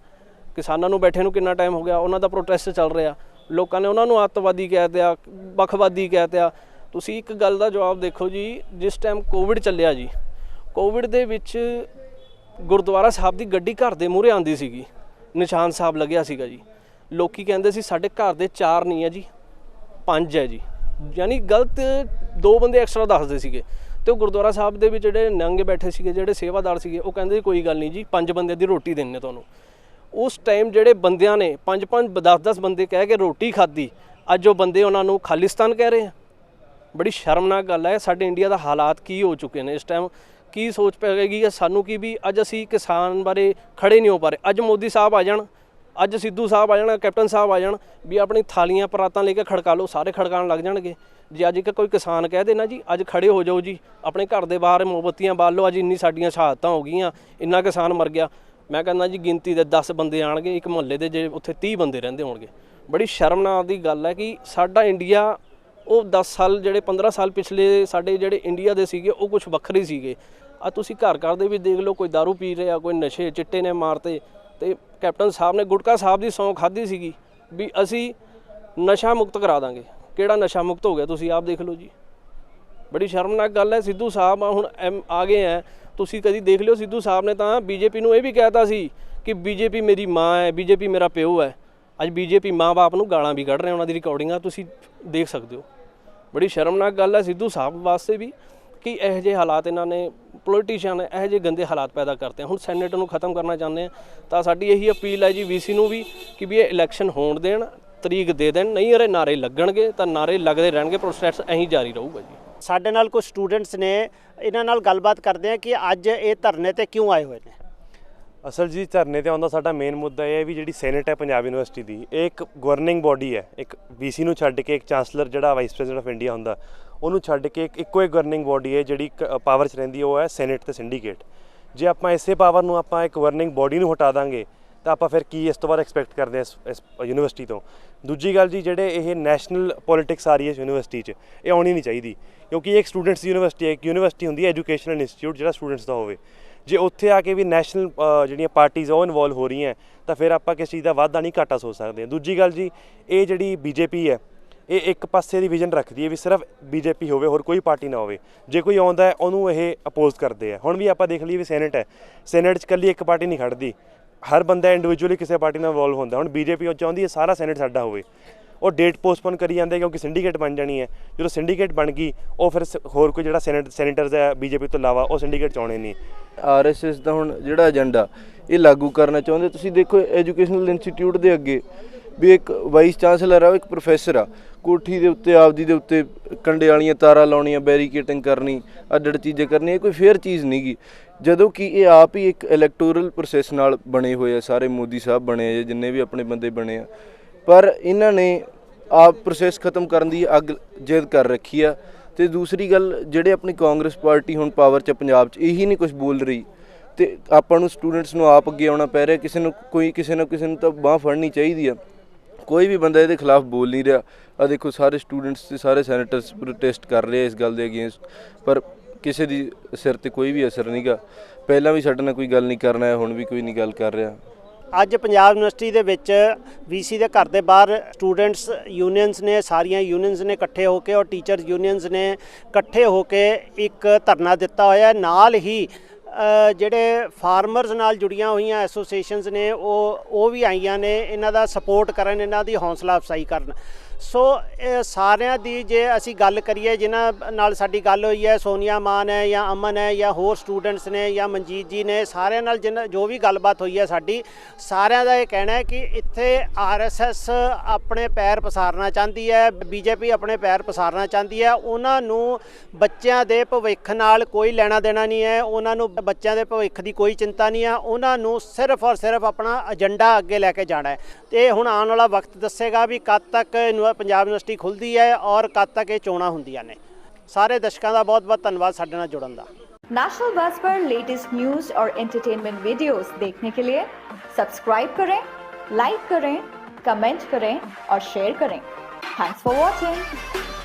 ਕਿਸਾਨਾਂ ਨੂੰ ਬੈਠੇ ਨੂੰ ਕਿੰਨਾ ਟਾਈਮ ਹੋ ਗਿਆ, ਉਹਨਾਂ ਦਾ ਪ੍ਰੋਟੈਸਟ ਚੱਲ ਰਿਹਾ। ਲੋਕਾਂ ਨੇ ਉਹਨਾਂ ਨੂੰ ਅੱਤਵਾਦੀ ਕਹਿ ਦਿਆ, ਵੱਖਵਾਦੀ ਕਹਿ ਦਿਆ। ਤੁਸੀਂ ਇੱਕ ਗੱਲ ਦਾ ਜਵਾਬ ਦੇਖੋ ਜੀ, ਜਿਸ ਟਾਈਮ ਕੋਵਿਡ ਚੱਲਿਆ ਜੀ, ਕੋਵਿਡ ਦੇ ਵਿੱਚ ਗੁਰਦੁਆਰਾ ਸਾਹਿਬ ਦੀ ਗੱਡੀ ਘਰ ਦੇ ਮੂਹਰੇ ਆਉਂਦੀ ਸੀਗੀ, ਨਿਸ਼ਾਨ ਸਾਹਿਬ ਲੱਗਿਆ ਸੀਗਾ ਜੀ। ਲੋਕੀ ਕਹਿੰਦੇ ਸੀ ਸਾਡੇ ਘਰ ਦੇ 4 ਨਹੀਂ ਹੈ ਜੀ, 5 ਹੈ ਜੀ, ਯਾਨੀ ਗਲਤ 2 ਬੰਦੇ ਐਕਸਟਰਾ ਦੱਸਦੇ ਸੀਗੇ। ਅਤੇ ਉਹ ਗੁਰਦੁਆਰਾ ਸਾਹਿਬ ਦੇ ਵਿੱਚ ਜਿਹੜੇ ਨੰਗੇ ਬੈਠੇ ਸੀਗੇ, ਜਿਹੜੇ ਸੇਵਾਦਾਰ ਸੀਗੇ, ਉਹ ਕਹਿੰਦੇ ਕੋਈ ਗੱਲ ਨਹੀਂ ਜੀ, 5 ਬੰਦਿਆਂ ਦੀ ਰੋਟੀ ਦਿੰਦੇ ਤੁਹਾਨੂੰ। ਉਸ ਟਾਈਮ ਜਿਹੜੇ ਬੰਦਿਆਂ ਨੇ 5-5 10-10 ਬੰਦੇ ਕਹਿ ਕੇ ਰੋਟੀ ਖਾਧੀ, ਅੱਜ ਉਹ ਬੰਦੇ ਉਹਨਾਂ ਨੂੰ ਖਾਲਿਸਤਾਨ ਕਹਿ ਰਹੇ ਆ। ਬੜੀ ਸ਼ਰਮਨਾਕ ਗੱਲ ਹੈ। ਸਾਡੇ ਇੰਡੀਆ ਦਾ ਹਾਲਾਤ ਕੀ ਹੋ ਚੁੱਕੇ ਨੇ ਇਸ ਟਾਈਮ। ਕੀ ਸੋਚ ਪਵੇਗੀ ਸਾਨੂੰ ਕਿ ਵੀ ਅੱਜ ਅਸੀਂ ਕਿਸਾਨ ਬਾਰੇ ਖੜੇ ਨਹੀਂ ਹੋ ਪਾ ਰਹੇ। ਅੱਜ ਮੋਦੀ ਸਾਹਿਬ ਆ ਜਾਣ, ਅੱਜ ਸਿੱਧੂ ਸਾਹਿਬ ਆ ਜਾਣ, ਕੈਪਟਨ ਸਾਹਿਬ ਆ ਜਾਣ, ਵੀ ਆਪਣੀ ਥਾਲੀਆਂ ਪਰਾਤਾਂ ਲੈ ਕੇ ਖੜਕਾ ਲਓ, ਸਾਰੇ ਖੜਕਾਉਣ ਲੱਗ ਜਾਣਗੇ। ਜੇ ਅੱਜ ਕੋਈ ਕਿਸਾਨ ਕਹਿ ਦੇ ਨਾ ਜੀ, ਅੱਜ ਖੜੇ ਹੋ ਜਾਓ ਜੀ, ਆਪਣੇ ਘਰ ਦੇ ਬਾਹਰ ਮੋਮਬੱਤੀਆਂ ਬਾਲ ਲਓ, ਅੱਜ ਇੰਨੀ ਸਾਡੀਆਂ ਸ਼ਹਾਦਤਾਂ ਹੋ ਗਈਆਂ, ਇੰਨਾ ਕਿਸਾਨ ਮਰ ਗਿਆ, ਮੈਂ ਕਹਿੰਦਾ ਜੀ ਗਿਣਤੀ ਦੇ 10 ਬੰਦੇ ਆਣਗੇ ਇੱਕ ਮੁਹੱਲੇ ਦੇ, ਜੇ ਉੱਥੇ 30 ਬੰਦੇ ਰਹਿੰਦੇ ਹੋਣਗੇ। ਬੜੀ ਸ਼ਰਮਨਾਕ ਦੀ ਗੱਲ ਹੈ ਕਿ ਸਾਡਾ ਇੰਡੀਆ, ਉਹ 10 ਸਾਲ ਜਿਹੜੇ 15 ਸਾਲ ਪਿਛਲੇ ਸਾਡੇ ਜਿਹੜੇ ਇੰਡੀਆ ਦੇ ਸੀਗੇ, ਉਹ ਕੁਝ ਵੱਖਰੇ ਸੀਗੇ। ਆ ਤੁਸੀਂ ਘਰ ਘਰ ਦੇ ਵੀ ਦੇਖ ਲਓ, ਕੋਈ ਦਾਰੂ ਪੀ ਰਿਹਾ, ਕੋਈ ਨਸ਼ੇ ਚਿੱਟੇ ਨੇ ਮਾਰਤੇ। ਅਤੇ ਕੈਪਟਨ ਸਾਹਿਬ ਨੇ ਗੁਟਕਾ ਸਾਹਿਬ ਦੀ ਸਹੁੰ ਖਾਧੀ ਸੀਗੀ ਵੀ ਅਸੀਂ ਨਸ਼ਾ ਮੁਕਤ ਕਰਾ ਦਾਂਗੇ। ਕਿਹੜਾ ਨਸ਼ਾ ਮੁਕਤ ਹੋ ਗਿਆ? ਤੁਸੀਂ ਆਪ ਦੇਖ ਲਓ ਜੀ। ਬੜੀ ਸ਼ਰਮਨਾਕ ਗੱਲ ਹੈ। ਸਿੱਧੂ ਸਾਹਿਬ ਹੁਣ ਆ ਗਏ ਹੈ, ਤੁਸੀਂ ਕਦੀ ਦੇਖ ਲਿਓ, ਸਿੱਧੂ ਸਾਹਿਬ ਨੇ ਤਾਂ ਬੀਜੇਪੀ ਨੂੰ ਇਹ ਵੀ ਕਹਿਤਾ ਸੀ ਕਿ ਬੀਜੇਪੀ ਮੇਰੀ ਮਾਂ ਹੈ, ਬੀਜੇਪੀ ਮੇਰਾ ਪਿਓ ਹੈ। ਅੱਜ ਬੀਜੇਪੀ ਮਾਂ ਬਾਪ ਨੂੰ ਗਾਲਾਂ ਵੀ ਕੱਢ ਰਹੇ, ਉਹਨਾਂ ਦੀ ਰਿਕਾਰਡਿੰਗਾਂ ਤੁਸੀਂ ਦੇਖ ਸਕਦੇ ਹੋ। ਬੜੀ ਸ਼ਰਮਨਾਕ ਗੱਲ ਹੈ ਸਿੱਧੂ ਸਾਹਿਬ ਵਾਸਤੇ ਵੀ ਕਿ ਇਹੋ ਜਿਹੇ ਹਾਲਾਤ ਇਹਨਾਂ ਨੇ, ਪੋਲੀਟੀਸ਼ੀਅਨ ਇਹੋ ਜਿਹੇ ਗੰਦੇ ਹਾਲਾਤ ਪੈਦਾ ਕਰਤੇ। ਹੁਣ ਸੈਨੇਟ ਨੂੰ ਖਤਮ ਕਰਨਾ ਚਾਹੁੰਦੇ ਆ, ਤਾਂ ਸਾਡੀ ਇਹੀ ਅਪੀਲ ਹੈ ਜੀ VC ਨੂੰ ਵੀ ਕਿ ਵੀ ਇਹ ਇਲੈਕਸ਼ਨ ਹੋਣ ਦੇਣ, ਤਰੀਕ ਦੇ ਦੇਣ। ਨਹੀਂ ਅਰੇ ਨਾਰੇ ਲੱਗਣਗੇ ਤਾਂ ਨਾਰੇ ਲੱਗਦੇ ਰਹਿਣਗੇ, ਪ੍ਰੋਸੈਸ ਐਂ ਜਾਰੀ ਰਹੂਗਾ ਜੀ। ਸਾਡੇ ਨਾਲ ਕੁਝ ਸਟੂਡੈਂਟਸ ਨੇ, ਇਹਨਾਂ ਨਾਲ ਗੱਲਬਾਤ ਕਰਦੇ ਆ ਕਿ ਅੱਜ ਇਹ ਧਰਨੇ ਤੇ ਕਿਉਂ ਆਏ ਹੋਏ ਨੇ। ਅਸਲ ਜੀ ਧਰਨੇ ਤੇ ਆਉਂਦਾ ਸਾਡਾ ਮੇਨ ਮੁੱਦਾ ਇਹ ਹੈ ਵੀ ਜਿਹੜੀ ਸੈਨੇਟ ਹੈ ਪੰਜਾਬ ਯੂਨੀਵਰਸਿਟੀ ਦੀ, ਇਹ ਇੱਕ ਗਵਰਨਿੰਗ ਬੋਡੀ ਹੈ। ਇੱਕ ਵੀਸੀ ਨੂੰ ਛੱਡ ਕੇ ਇੱਕ ਚਾਂਸਲਰ ਜਿਹੜਾ ਵਾਈਸ ਪ੍ਰੈਜ਼ੀਡੈਂਟ ਆਫ ਇੰਡੀਆ ਹੁੰਦਾ, ਉਹਨੂੰ ਛੱਡ ਕੇ ਇੱਕੋ ਇੱਕ ਗਵਰਨਿੰਗ ਬੋਡੀ ਹੈ ਜਿਹੜੀ ਪਾਵਰ 'ਚ ਰਹਿੰਦੀ, ਉਹ ਹੈ ਸੈਨੇਟ ਤੇ ਸਿੰਡੀਕੇਟ। ਜੇ ਆਪਾਂ ਇਸੇ ਪਾਵਰ ਨੂੰ ਆਪਾਂ ਇੱਕ ਗਵਰਨਿੰਗ ਬੋਡੀ ਨੂੰ ਹਟਾ ਦਾਂਗੇ ਤਾਂ ਆਪਾਂ ਫਿਰ ਕੀ ਇਸ ਤੋਂ ਬਾਅਦ ਐਕਸਪੈਕਟ ਕਰਦੇ ਹਾਂ ਇਸ ਯੂਨੀਵਰਸਿਟੀ ਤੋਂ। ਦੂਜੀ ਗੱਲ ਜੀ, ਜਿਹੜੇ ਇਹ ਨੈਸ਼ਨਲ ਪੋਲੀਟਿਕਸ ਆ ਰਹੀ ਹੈ ਇਸ ਯੂਨੀਵਰਸਿਟੀ 'ਚ, ਇਹ ਆਉਣੀ ਨਹੀਂ ਚਾਹੀਦੀ, ਕਿਉਂਕਿ ਇਹ ਇੱਕ ਸਟੂਡੈਂਟਸ ਦੀ ਯੂਨੀਵਰਸਿਟੀ ਹੈ। ਇੱਕ ਯੂਨੀਵਰਸਿਟੀ ਹੁੰਦੀ ਹੈ ਐਜੂਕੇਸ਼ਨਲ ਇੰਸਟੀਚਿਊਟ ਜਿਹੜਾ ਸਟੂਡੈਂਟਸ ਦਾ ਹੋਵੇ। ਜੇ ਉੱਥੇ ਆ ਕੇ ਵੀ ਨੈਸ਼ਨਲ ਜਿਹੜੀਆਂ ਪਾਰਟੀਜ਼ ਉਹ ਇਨਵੋਲਵ ਹੋ ਰਹੀਆਂ ਤਾਂ ਫਿਰ ਆਪਾਂ ਕਿਸ ਚੀਜ਼ ਦਾ ਵਾਧਾ ਨਹੀਂ ਘਾਟਾ ਸੋਚ ਸਕਦੇ ਹਾਂ। ਦੂਜੀ ਗੱਲ ਜੀ, ਇਹ ਜਿਹੜੀ ਬੀਜੇਪੀ ਹੈ ਇਹ ਇੱਕ ਪਾਸੇ ਦੀ ਵਿਜ਼ਨ ਰੱਖਦੀ ਹੈ ਵੀ ਸਿਰਫ ਬੀਜੇਪੀ ਹੋਵੇ, ਹੋਰ ਕੋਈ ਪਾਰਟੀ ਨਾ ਹੋਵੇ। ਜੇ ਕੋਈ ਆਉਂਦਾ ਹੈ ਉਹਨੂੰ ਇਹ ਅਪੋਜ਼ ਕਰਦੇ ਆ। ਹੁਣ ਵੀ ਆਪਾਂ ਦੇਖ ਲਈਏ ਵੀ ਸੈਨੇਟ ਹੈ, ਸੈਨੇਟ 'ਚ ਇਕੱਲੀ ਇੱਕ ਪਾਰਟੀ ਨਹੀਂ ਖੜਦੀ, ਹਰ ਬੰਦਾ ਇੰਡੀਵਿਜੂਅਲੀ ਕਿਸੇ ਪਾਰਟੀ ਨਾਲ ਇਨਵੋਲਵ ਹੁੰਦਾ। ਹੁਣ ਬੀਜੇਪੀ ਉਹ ਚਾਹੁੰਦੀ ਹੈ ਸਾਰਾ ਸੈਨੇਟ ਸਾਡਾ ਹੋਵੇ, ਉਹ ਡੇਟ ਪੋਸਟਪੋਨ ਕਰੀ ਜਾਂਦੇ ਕਿਉਂਕਿ ਸਿੰਡੀਕੇਟ ਬਣ ਜਾਣੀ ਹੈ। ਜਦੋਂ ਸਿੰਡੀਕੇਟ ਬਣ ਗਈ ਉਹ ਫਿਰ ਹੋਰ ਕੋਈ ਜਿਹੜਾ ਸੈਨੇਟਰਸ ਹੈ ਬੀਜੇਪੀ ਤੋਂ ਇਲਾਵਾ ਉਹ ਸਿੰਡੀਕੇਟ ਚਾਹੁੰਦੇ ਨਹੀਂ। ਆਰਐਸਐਸ ਦਾ ਹੁਣ ਜਿਹੜਾ ਏਜੰਡਾ ਇਹ ਲਾਗੂ ਕਰਨਾ ਚਾਹੁੰਦੇ। ਤੁਸੀਂ ਦੇਖੋ ਐਜੂਕੇਸ਼ਨਲ ਇੰਸਟੀਚਿਊਟ ਦੇ ਅੱਗੇ ਵੀ ਇੱਕ ਵਾਈਸ ਚਾਂਸਲਰ ਆ, ਉਹ ਇੱਕ ਪ੍ਰੋਫੈਸਰ ਆ, ਕੋਠੀ ਦੇ ਉੱਤੇ ਆਪਦੀ ਦੇ ਉੱਤੇ ਕੰਡੇ ਵਾਲੀਆਂ ਤਾਰਾਂ ਲਾਉਣੀਆਂ, ਬੈਰੀਕੇਟਿੰਗ ਕਰਨੀ, ਅੱਡ ਚੀਜ਼ਾਂ ਕਰਨੀਆਂ, ਇਹ ਕੋਈ ਫੇਅਰ ਚੀਜ਼ ਨਹੀਂ ਗੀ। ਜਦੋਂ ਕਿ ਇਹ ਆਪ ਹੀ ਇੱਕ ਇਲੈਕਟੋਰਲ ਪ੍ਰੋਸੈਸ ਨਾਲ ਬਣੇ ਹੋਏ ਆ, ਸਾਰੇ ਮੋਦੀ ਸਾਹਿਬ ਬਣੇ ਆ, ਜਿੰਨੇ ਵੀ ਆਪਣੇ ਬੰਦੇ ਬਣੇ ਆ, ਪਰ ਇਹਨਾਂ ਨੇ ਆਪ ਪ੍ਰੋਸੈਸ ਖਤਮ ਕਰਨ ਦੀ ਅੱਗ ਜਿੱਦ ਕਰ ਰੱਖੀ ਆ। ਤੇ ਦੂਸਰੀ ਗੱਲ, ਜਿਹੜੇ ਆਪਣੀ ਕਾਂਗਰਸ ਪਾਰਟੀ ਹੁਣ ਪਾਵਰ 'ਚ ਪੰਜਾਬ 'ਚ, ਇਹੀ ਨਹੀਂ ਕੁਝ ਬੋਲ ਰਹੀ ਤੇ ਆਪਾਂ ਨੂੰ ਸਟੂਡੈਂਟਸ ਨੂੰ ਆਪ ਅੱਗੇ ਆਉਣਾ ਪੈ ਰਿਹਾ। ਕਿਸੇ ਨਾ ਕਿਸੇ ਨੂੰ ਤਾਂ ਬਾਂਹ ਫੜਨੀ ਚਾਹੀਦੀ ਆ। ਕੋਈ ਵੀ ਬੰਦਾ ਇਹਦੇ ਖਿਲਾਫ ਬੋਲ ਨਹੀਂ ਰਿਹਾ। ਆ ਦੇਖੋ ਸਾਰੇ ਸਟੂਡੈਂਟਸ ਤੇ ਸਾਰੇ ਸੈਨੇਟਰਸ ਪ੍ਰੋਟੈਸਟ ਕਰ ਰਹੇ ਇਸ ਗੱਲ ਦੇ ਅਗੇਂਸਟ, ਪਰ ਕਿਸੇ ਦੀ ਸਿਰ ਤੇ ਕੋਈ ਵੀ ਅਸਰ ਨਹੀਂਗਾ। ਪਹਿਲਾਂ ਵੀ ਸਾਡੇ ਨਾਲ ਕੋਈ ਗੱਲ ਨਹੀਂ ਕਰਨਾ ਹੈ, ਹੁਣ ਵੀ ਕੋਈ ਨਹੀਂ ਗੱਲ ਕਰ ਰਿਹਾ। ਅੱਜ ਪੰਜਾਬ ਯੂਨੀਵਰਸਿਟੀ ਦੇ ਵਿੱਚ ਵੀਸੀ ਦੇ ਘਰ ਦੇ ਬਾਹਰ ਸਟੂਡੈਂਟਸ ਯੂਨੀਅਨਸ ਨੇ, ਸਾਰੀਆਂ ਯੂਨੀਅਨਸ ਨੇ ਇਕੱਠੇ ਹੋ ਕੇ ਔਰ ਟੀਚਰਸ ਯੂਨੀਅਨਸ ਨੇ ਇਕੱਠੇ ਹੋ ਕੇ ਇੱਕ ਧਰਨਾ ਦਿੱਤਾ ਹੋਇਆ। ਨਾਲ ਹੀ ਜਿਹੜੇ ਫਾਰਮਰਸ ਨਾਲ ਜੁੜੀਆਂ ਹੋਈਆਂ ਐਸੋਸੀਏਸ਼ਨਸ ਨੇ ਉਹ ਵੀ ਆਈਆਂ ਨੇ ਇਹਨਾਂ ਦਾ ਸਪੋਰਟ ਕਰਨ, ਇਹਨਾਂ ਦੀ ਹੌਸਲਾ ਅਫਜ਼ਾਈ ਕਰਨ। ਸੋ ਇਹ ਸਾਰਿਆਂ ਦੀ ਜੇ ਅਸੀਂ ਗੱਲ ਕਰੀਏ ਜਿਨ੍ਹਾਂ ਨਾਲ ਸਾਡੀ ਗੱਲ ਹੋਈ ਹੈ, ਸੋਨੀਆ ਮਾਨ ਹੈ ਜਾਂ ਅਮਨ ਹੈ ਜਾਂ ਹੋਰ ਸਟੂਡੈਂਟਸ ਨੇ ਜਾਂ ਮਨਜੀਤ ਜੀ ਨੇ, ਸਾਰਿਆਂ ਨਾਲ ਜੋ ਵੀ ਗੱਲਬਾਤ ਹੋਈ ਹੈ ਸਾਡੀ, ਸਾਰਿਆਂ ਦਾ ਇਹ ਕਹਿਣਾ ਹੈ ਕਿ ਇੱਥੇ ਆਰਐਸਐਸ ਆਪਣੇ ਪੈਰ ਪਸਾਰਨਾ ਚਾਹੁੰਦੀ ਹੈ, ਬੀਜੇਪੀ ਆਪਣੇ ਪੈਰ ਪਸਾਰਨਾ ਚਾਹੁੰਦੀ ਹੈ। ਉਹਨਾਂ ਨੂੰ ਬੱਚਿਆਂ ਦੇ ਭਵਿੱਖ ਨਾਲ ਕੋਈ ਲੈਣਾ ਦੇਣਾ ਨਹੀਂ ਹੈ, ਉਹਨਾਂ ਨੂੰ ਬੱਚਿਆਂ ਦੇ ਭਵਿੱਖ ਦੀ ਕੋਈ ਚਿੰਤਾ ਨਹੀਂ ਹੈ। ਉਹਨਾਂ ਨੂੰ ਸਿਰਫ ਔਰ ਸਿਰਫ ਆਪਣਾ ਏਜੰਡਾ ਅੱਗੇ ਲੈ ਕੇ ਜਾਣਾ ਹੈ। ਤੇ ਹੁਣ ਆਉਣ ਵਾਲਾ ਵਕਤ ਦੱਸੇਗਾ ਵੀ ਕਦ ਤੱਕ ਪੰਜਾਬ ਯੂਨੀਵਰਸਿਟੀ ਖੁੱਲ੍ਹਦੀ ਹੈ ਔਰ ਕਦ ਤੱਕ ਇਹ ਚੋਣਾਂ ਹੁੰਦੀਆਂ ਨੇ। ਸਾਰੇ ਦਰਸ਼ਕਾਂ ਦਾ ਬਹੁਤ ਬਹੁਤ ਧੰਨਵਾਦ ਸਾਡੇ ਨਾਲ ਜੁੜਨ ਦਾ। नेशनल बस पर लेटेस्ट न्यूज और एंटरटेनमेंट वीडियोस देखने के लिए सब्सक्राइब करें, लाइक करें, कमेंट करें और शेयर करें। Thanks for watching.